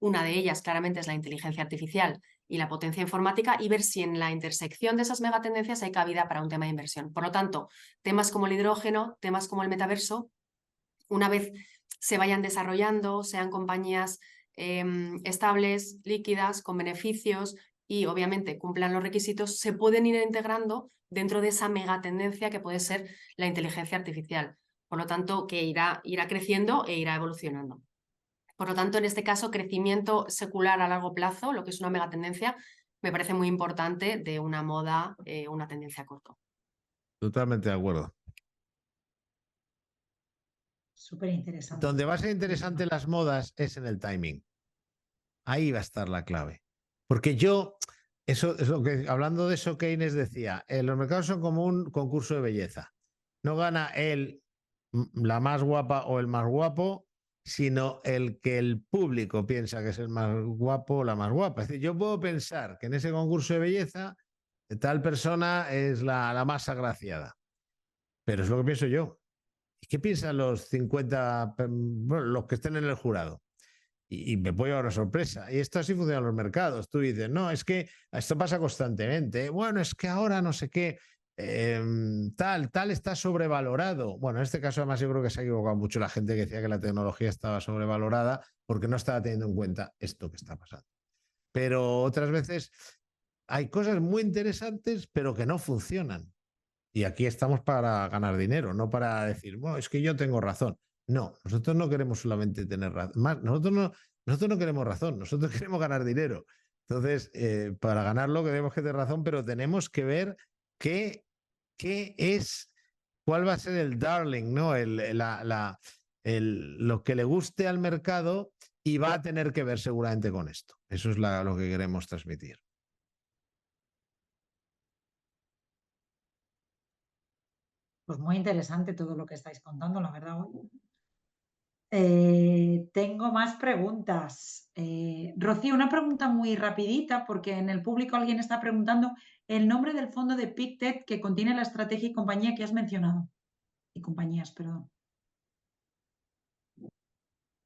Una de ellas claramente es la inteligencia artificial y la potencia informática, y ver si en la intersección de esas megatendencias hay cabida para un tema de inversión. Por lo tanto, temas como el hidrógeno, temas como el metaverso, una vez se vayan desarrollando, sean compañías estables, líquidas, con beneficios y obviamente cumplan los requisitos, se pueden ir integrando dentro de esa megatendencia que puede ser la inteligencia artificial. Por lo tanto, que irá creciendo e irá evolucionando. Por lo tanto, en este caso, crecimiento secular a largo plazo, lo que es una megatendencia, me parece muy importante de una moda, una tendencia a corto. Totalmente de acuerdo. Súper interesante. Donde va a ser interesante las modas es en el timing. Ahí va a estar la clave. Porque eso es lo que, hablando de eso, Keynes decía, los mercados son como un concurso de belleza. No gana la más guapa o el más guapo, sino el que el público piensa que es el más guapo o la más guapa. Es decir, yo puedo pensar que en ese concurso de belleza tal persona es la más agraciada, pero es lo que pienso yo. ¿Y qué piensan los 50, bueno, los que estén en el jurado? Y me puede llevar una sorpresa. Y esto así funcionan los mercados. Tú dices, no, es que esto pasa constantemente. Bueno, es que ahora no sé qué, tal está sobrevalorado. Bueno, en este caso además yo creo que se ha equivocado mucho la gente que decía que la tecnología estaba sobrevalorada porque no estaba teniendo en cuenta esto que está pasando. Pero otras veces hay cosas muy interesantes pero que no funcionan. Y aquí estamos para ganar dinero, no para decir, bueno, es que yo tengo razón. No, nosotros no queremos solamente tener razón. Nosotros no queremos razón, nosotros queremos ganar dinero. Entonces, para ganarlo tenemos que tener razón, pero tenemos que ver qué es, cuál va a ser el darling, ¿no? Lo que le guste al mercado, y va a tener que ver seguramente con esto. Eso es lo que queremos transmitir. Pues muy interesante todo lo que estáis contando, la verdad, hoy. Tengo más preguntas. Rocío, una pregunta muy rapidita, porque en el público alguien está preguntando el nombre del fondo de Pictet que contiene la estrategia y compañía que has mencionado. Y compañías, perdón.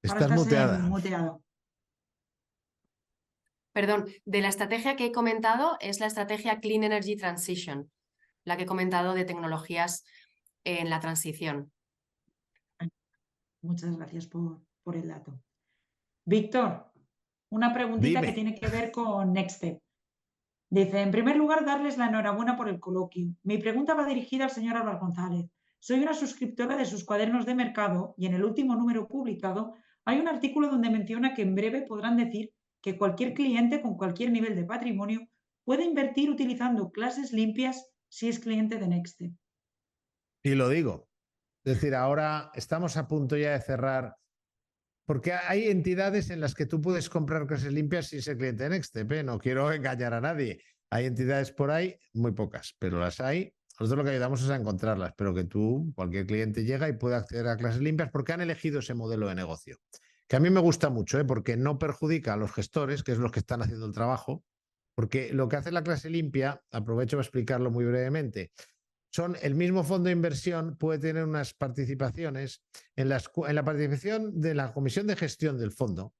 Ahora Estás muteada. muteado. Perdón, de la estrategia que he comentado es la estrategia Clean Energy Transition, la que he comentado de tecnologías en la transición. Muchas gracias por el dato. Víctor, una preguntita Dime. que tiene que ver con Next Step. Dice, en primer lugar, darles la enhorabuena por el coloquio. Mi pregunta va dirigida al señor Álvaro González. Soy una suscriptora de sus cuadernos de mercado y en el último número publicado hay un artículo donde menciona que en breve podrán decir que cualquier cliente con cualquier nivel de patrimonio puede invertir utilizando clases limpias si es cliente de Next Step. Y lo digo. Es decir, ahora estamos a punto ya de cerrar, porque hay entidades en las que tú puedes comprar clases limpias sin ser cliente de Nextstep, ¿eh? No quiero engañar a nadie. Hay entidades por ahí, muy pocas, pero las hay. Nosotros lo que ayudamos es a encontrarlas, pero que cualquier cliente llega y puede acceder a clases limpias porque han elegido ese modelo de negocio. Que a mí me gusta mucho, ¿eh? Porque no perjudica a los gestores, que es los que están haciendo el trabajo, porque lo que hace la clase limpia, aprovecho para explicarlo muy brevemente, el mismo fondo de inversión puede tener unas participaciones en la participación de la comisión de gestión del fondo.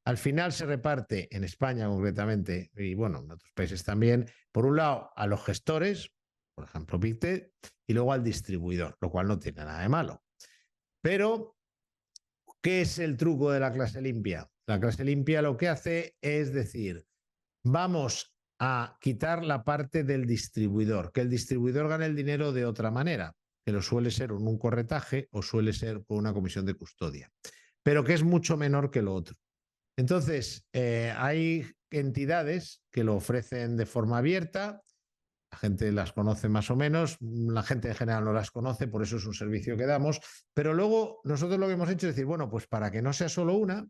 Al final se reparte en España concretamente, y bueno, en otros países también, por un lado a los gestores, por ejemplo Pictet, y luego al distribuidor, lo cual no tiene nada de malo. Pero, ¿qué es el truco de la clase limpia? La clase limpia lo que hace es decir, vamos a quitar la parte del distribuidor, que el distribuidor gane el dinero de otra manera, que lo suele ser con un corretaje o suele ser con una comisión de custodia, pero que es mucho menor que lo otro. Entonces, hay entidades que lo ofrecen de forma abierta, la gente las conoce más o menos, la gente en general no las conoce, por eso es un servicio que damos, pero luego nosotros lo que hemos hecho es decir, bueno, pues para que no sea solo una,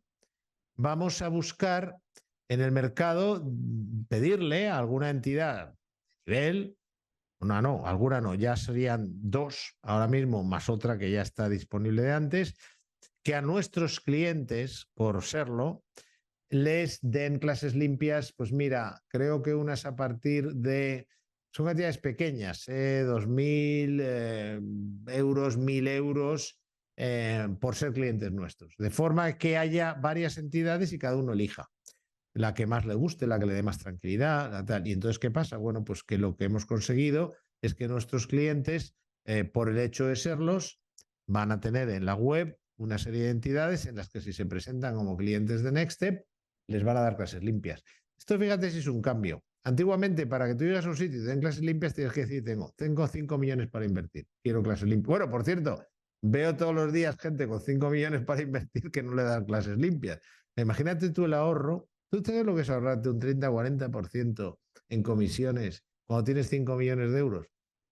vamos a buscar en el mercado, pedirle a alguna entidad de nivel, alguna no, ya serían dos ahora mismo, más otra que ya está disponible de antes, que a nuestros clientes, por serlo, les den clases limpias, pues mira, creo que unas a partir de, son cantidades pequeñas, 2.000 euros, 1.000 euros por ser clientes nuestros, de forma que haya varias entidades y cada uno elija la que más le guste, la que le dé más tranquilidad, tal. Y entonces, ¿qué pasa? Bueno, pues que lo que hemos conseguido es que nuestros clientes, por el hecho de serlos, van a tener en la web una serie de entidades en las que si se presentan como clientes de Nextstep, les van a dar clases limpias. Esto, fíjate si es un cambio. Antiguamente, para que tú llegas a un sitio y te den clases limpias, tienes que decir, tengo 5 millones para invertir, quiero clases limpias. Bueno, por cierto, veo todos los días gente con 5 millones para invertir que no le dan clases limpias. Imagínate tú el ahorro. ¿Tú sabes lo que es ahorrarte un 30-40% en comisiones cuando tienes 5 millones de euros?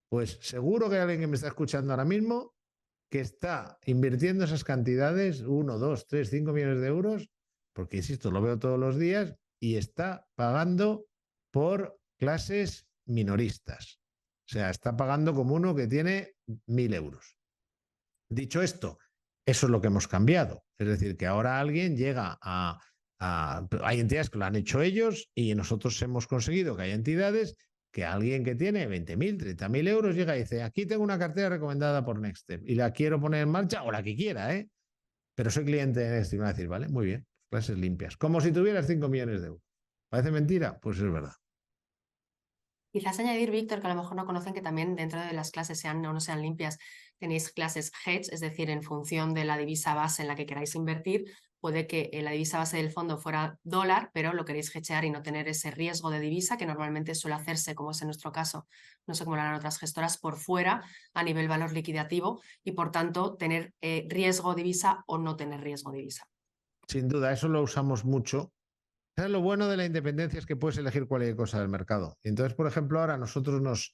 Pues seguro que hay alguien que me está escuchando ahora mismo que está invirtiendo esas cantidades, 1, 2, 3, 5 millones de euros, porque insisto, lo veo todos los días, y está pagando por clases minoristas. O sea, está pagando como uno que tiene 1.000 euros. Dicho esto, eso es lo que hemos cambiado. Es decir, que ahora alguien llega hay entidades que lo han hecho ellos y nosotros hemos conseguido que haya entidades que alguien que tiene 20.000, 30.000 euros llega y dice, aquí tengo una cartera recomendada por Nextstep y la quiero poner en marcha o la que quiera, ¿eh? Pero soy cliente de Nextstep. Y van a decir, vale, muy bien, clases limpias. Como si tuvieras 5 millones de euros. ¿Parece mentira? Pues es verdad. Quizás añadir, Víctor, que a lo mejor no conocen que también dentro de las clases, sean o no sean limpias, tenéis clases hedge, es decir, en función de la divisa base en la que queráis invertir, puede que la divisa base del fondo fuera dólar, pero lo queréis hedgear y no tener ese riesgo de divisa que normalmente suele hacerse, como es en nuestro caso, no sé cómo lo harán otras gestoras, por fuera a nivel valor liquidativo y por tanto tener riesgo divisa o no tener riesgo divisa. Sin duda, eso lo usamos mucho. Lo bueno de la independencia es que puedes elegir cualquier cosa del mercado. Y entonces, por ejemplo, ahora nosotros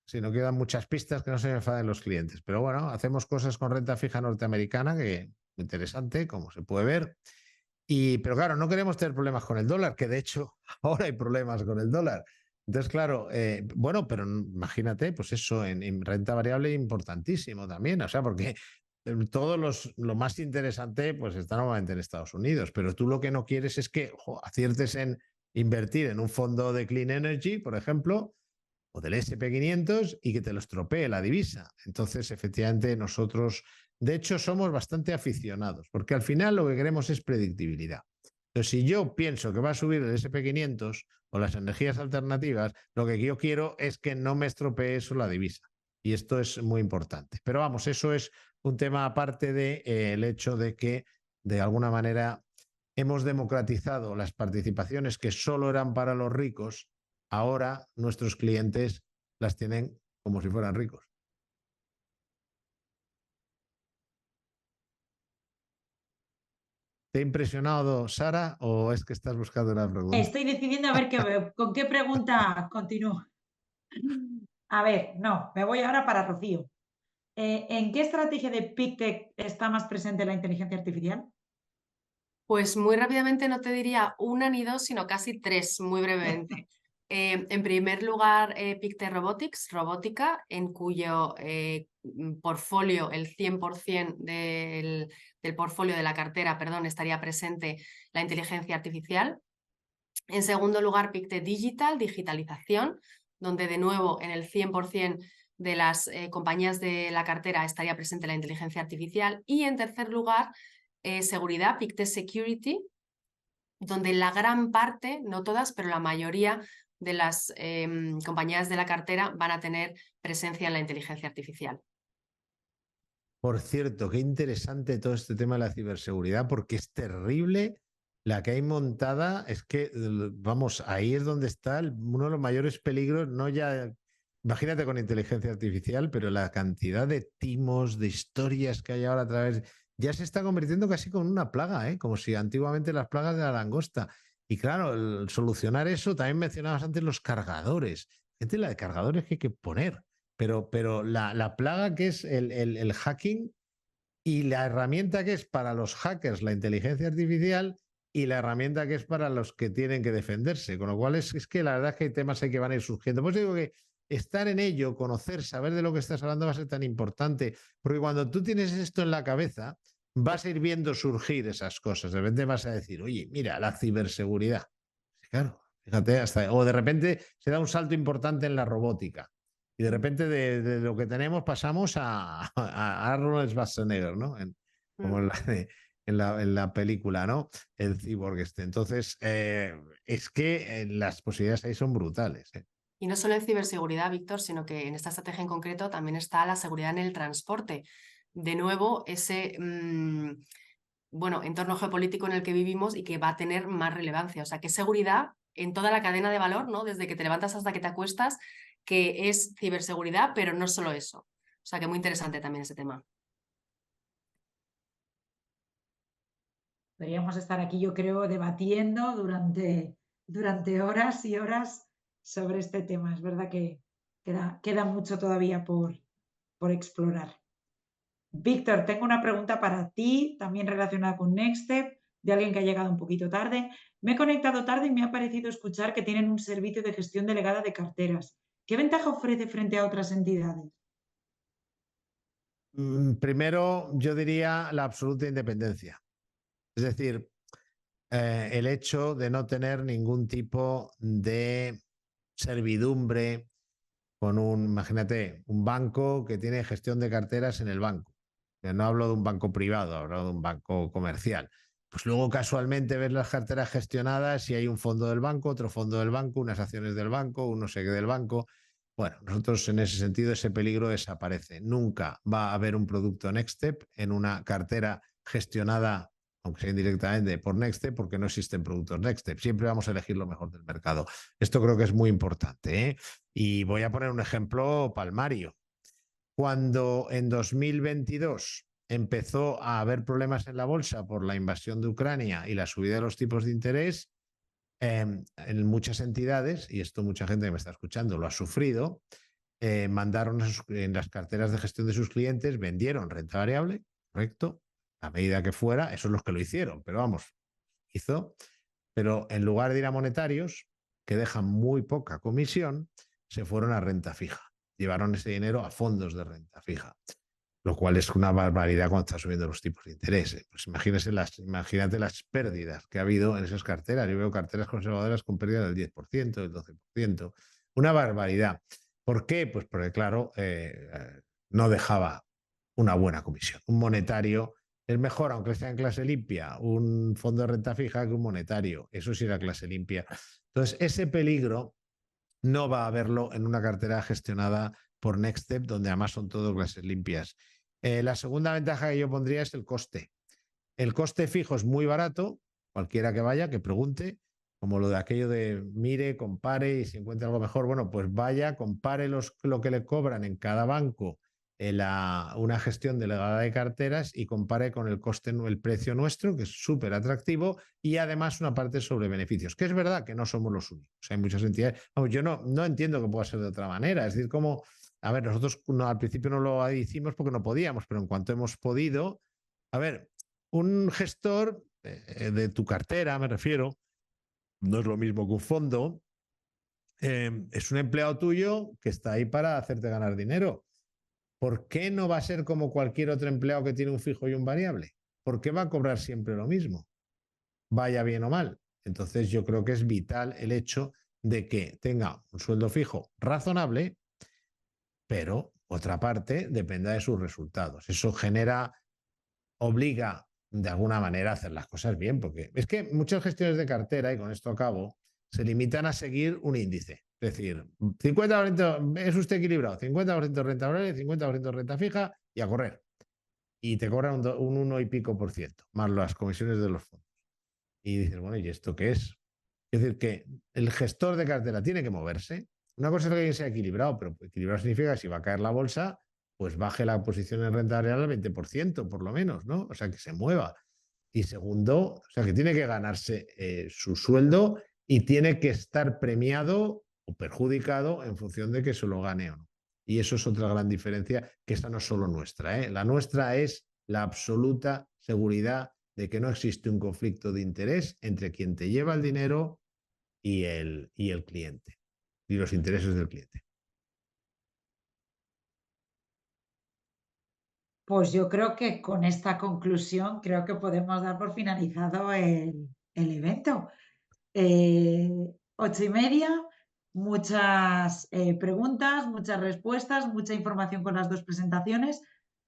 si no quedan muchas pistas que no se me enfaden los clientes. Pero bueno, hacemos cosas con renta fija norteamericana, que es interesante, como se puede ver. Pero claro, no queremos tener problemas con el dólar, que de hecho ahora hay problemas con el dólar. Entonces, claro, bueno, pero imagínate, pues eso en renta variable importantísimo también, o sea, porque lo más interesante pues está normalmente en Estados Unidos, pero tú lo que no quieres es que aciertes en invertir en un fondo de clean energy, por ejemplo, o del SP500 y que te lo estropee la divisa. Entonces, efectivamente, nosotros, de hecho, somos bastante aficionados, porque al final lo que queremos es predictibilidad. Entonces, si yo pienso que va a subir el SP500 o las energías alternativas, lo que yo quiero es que no me estropee eso la divisa. Y esto es muy importante. Pero vamos, eso es un tema aparte del hecho de que, de alguna manera, hemos democratizado las participaciones que solo eran para los ricos. Ahora nuestros clientes las tienen como si fueran ricos. ¿Te ha impresionado, Sara, o es que estás buscando una pregunta? Estoy decidiendo a ver con qué pregunta continúo. A ver, no, me voy ahora para Rocío. ¿En qué estrategia de PicTech está más presente la inteligencia artificial? Pues muy rápidamente no te diría una ni dos, sino casi tres, muy brevemente. En primer lugar, Pictet Robotics, robótica, en cuyo portfolio, el 100% del portfolio de la cartera, perdón, estaría presente la inteligencia artificial. En segundo lugar, Pictet Digital, digitalización, donde de nuevo en el 100% de las compañías de la cartera estaría presente la inteligencia artificial. Y en tercer lugar, seguridad, Pictet Security, donde la gran parte, no todas, pero la mayoría de las compañías de la cartera van a tener presencia en la inteligencia artificial. Por cierto, qué interesante todo este tema de la ciberseguridad, porque es terrible la que hay montada. Es que, vamos, ahí es donde está uno de los mayores peligros, no ya, imagínate con inteligencia artificial, pero la cantidad de timos, de historias que hay ahora a través, ya se está convirtiendo casi con una plaga, ¿eh? Como si antiguamente las plagas de la langosta. Y claro, el solucionar eso, también mencionabas antes los cargadores. Gente, la de cargadores que hay que poner. Pero la plaga que es el hacking y la herramienta que es para los hackers la inteligencia artificial y la herramienta que es para los que tienen que defenderse. Con lo cual es que la verdad es que hay temas ahí que van a ir surgiendo. Pues digo que estar en ello, conocer, saber de lo que estás hablando va a ser tan importante, porque cuando tú tienes esto en la cabeza, vas a ir viendo surgir esas cosas. De repente vas a decir, oye, mira, la ciberseguridad. Claro, fíjate, o de repente se da un salto importante en la robótica. Y de repente de lo que tenemos pasamos a Arnold Schwarzenegger, ¿no? Como en la película, ¿no? El cyborg este. Entonces, es que las posibilidades ahí son brutales. Y no solo en ciberseguridad, Víctor, sino que en esta estrategia en concreto también está la seguridad en el transporte. De nuevo, ese bueno, entorno geopolítico en el que vivimos y que va a tener más relevancia. O sea, que seguridad en toda la cadena de valor, ¿no? Desde que te levantas hasta que te acuestas, que es ciberseguridad, pero no solo eso. O sea, que muy interesante también ese tema. Podríamos estar aquí, yo creo, debatiendo durante horas y horas sobre este tema. Es verdad que queda mucho todavía por explorar. Víctor, tengo una pregunta para ti, también relacionada con Nextstep, de alguien que ha llegado un poquito tarde. Me he conectado tarde y me ha parecido escuchar que tienen un servicio de gestión delegada de carteras. ¿Qué ventaja ofrece frente a otras entidades? Primero, yo diría la absoluta independencia. Es decir, el hecho de no tener ningún tipo de servidumbre con imagínate, un banco que tiene gestión de carteras en el banco. No hablo de un banco privado, hablo de un banco comercial. Pues luego casualmente ves las carteras gestionadas y hay un fondo del banco, otro fondo del banco, unas acciones del banco, un no sé qué del banco. Bueno, nosotros en ese sentido ese peligro desaparece. Nunca va a haber un producto Nextstep en una cartera gestionada, aunque sea indirectamente, por Nextstep, porque no existen productos Nextstep. Siempre vamos a elegir lo mejor del mercado. Esto creo que es muy importante, ¿eh? Y voy a poner un ejemplo palmario. Cuando en 2022 empezó a haber problemas en la bolsa por la invasión de Ucrania y la subida de los tipos de interés, en muchas entidades, y esto mucha gente que me está escuchando lo ha sufrido, mandaron en las carteras de gestión de sus clientes, vendieron renta variable, correcto, a medida que fuera, esos los que lo hicieron, pero vamos, hizo, pero en lugar de ir a monetarios, que dejan muy poca comisión, se fueron a renta fija. Llevaron ese dinero a fondos de renta fija, lo cual es una barbaridad cuando están subiendo los tipos de interés. Pues imagínate las pérdidas que ha habido en esas carteras. Yo veo carteras conservadoras con pérdidas del 10%, del 12%. Una barbaridad. ¿Por qué? Pues porque, claro, no dejaba una buena comisión. Un monetario es mejor, aunque sea en clase limpia, un fondo de renta fija que un monetario. Eso sí era clase limpia. Entonces, ese peligro no va a haberlo en una cartera gestionada por Nextstep, donde además son todo clases limpias. La segunda ventaja que yo pondría es el coste. El coste fijo es muy barato, cualquiera que vaya, que pregunte, como lo de aquello de mire, compare y si encuentra algo mejor, bueno, pues vaya, compare lo que le cobran en cada banco una gestión delegada de carteras y compare con el coste, el precio nuestro, que es súper atractivo, y además una parte sobre beneficios, que es verdad que no somos los únicos. Hay muchas entidades. Vamos, yo no entiendo que pueda ser de otra manera. Es decir, como, a ver, nosotros al principio no lo hicimos porque no podíamos, pero en cuanto hemos podido, a ver, un gestor de tu cartera, me refiero, no es lo mismo que un fondo, es un empleado tuyo que está ahí para hacerte ganar dinero. ¿Por qué no va a ser como cualquier otro empleado que tiene un fijo y un variable? ¿Por qué va a cobrar siempre lo mismo? Vaya bien o mal. Entonces yo creo que es vital el hecho de que tenga un sueldo fijo razonable, pero otra parte dependa de sus resultados. Eso obliga de alguna manera a hacer las cosas bien, porque es que muchas gestiones de cartera, y con esto acabo, se limitan a seguir un índice. Es decir, 50% es usted equilibrado, 50% renta variable, 50% renta fija y a correr. Y te cobran un 1 y pico por ciento, más las comisiones de los fondos. Y dices, bueno, ¿y esto qué es? Es decir, que el gestor de cartera tiene que moverse. Una cosa es que sea equilibrado, pero equilibrado significa que si va a caer la bolsa, pues baje la posición en renta variable al 20%, por lo menos, ¿no? O sea, que se mueva. Y segundo, o sea, que tiene que ganarse su sueldo y tiene que estar premiado o perjudicado en función de que se lo gane o no. Y eso es otra gran diferencia, que esa no es solo nuestra, ¿eh? La nuestra es la absoluta seguridad de que no existe un conflicto de interés entre quien te lleva el dinero y el cliente, y los intereses del cliente. Pues yo creo que con esta conclusión creo que podemos dar por finalizado el evento. 8:30, muchas preguntas, muchas respuestas, mucha información con las dos presentaciones.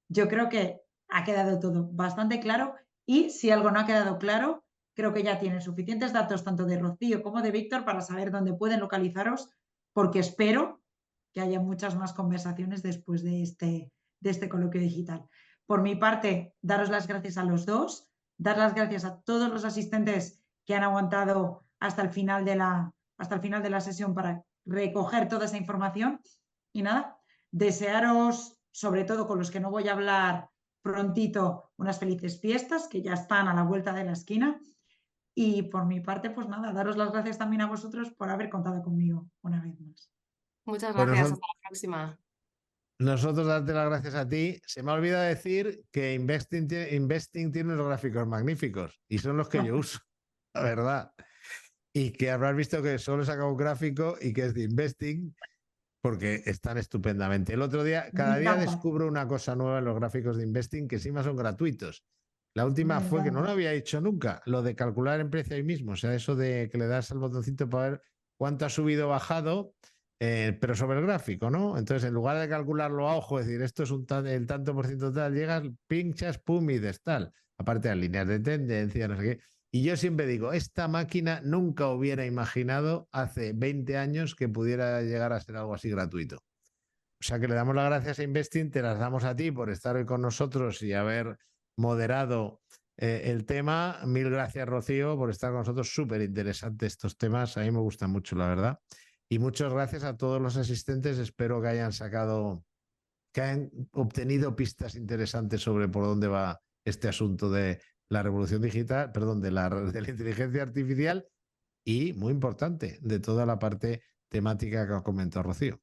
Yo creo que ha quedado todo bastante claro y si algo no ha quedado claro, creo que ya tienen suficientes datos tanto de Rocío como de Víctor para saber dónde pueden localizaros, porque espero que haya muchas más conversaciones después de este coloquio digital. Por mi parte, daros las gracias a los dos, dar las gracias a todos los asistentes que han aguantado hasta el final de la sesión para recoger toda esa información. Y nada, desearos, sobre todo con los que no voy a hablar prontito, unas felices fiestas que ya están a la vuelta de la esquina. Y por mi parte, pues nada, daros las gracias también a vosotros por haber contado conmigo una vez más. Muchas Pues gracias, hasta la próxima. nosotros darte las gracias a ti. Se me ha olvidado decir que Investing tiene unos gráficos magníficos y son los que yo uso, la verdad. Y que habrás visto que solo he sacado un gráfico y que es de Investing porque están estupendamente. El otro día, cada día descubro una cosa nueva en los gráficos de Investing que encima son gratuitos. La última fue que no lo había hecho nunca, lo de calcular en precio ahí mismo, o sea, eso de que le das al botoncito para ver cuánto ha subido o bajado, pero sobre el gráfico, ¿no? Entonces, en lugar de calcularlo a ojo, decir esto es el tanto por ciento tal, llegas, pinchas, pum, y des tal. Aparte de las líneas de tendencia, no sé qué. Y yo siempre digo, esta máquina nunca hubiera imaginado hace 20 años que pudiera llegar a ser algo así gratuito. O sea que le damos las gracias a Investing, te las damos a ti por estar hoy con nosotros y haber moderado el tema. Mil gracias, Rocío, por estar con nosotros. Súper interesante estos temas. A mí me gustan mucho, la verdad. Y muchas gracias a todos los asistentes. Espero que hayan obtenido pistas interesantes sobre por dónde va este asunto de la revolución digital, perdón, de la inteligencia artificial y, muy importante, de toda la parte temática que ha comentado Rocío.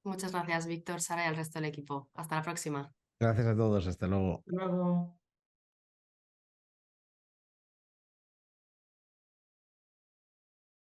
Muchas gracias, Víctor, Sara y al resto del equipo. Hasta la próxima. Gracias a todos. Hasta luego. Luego.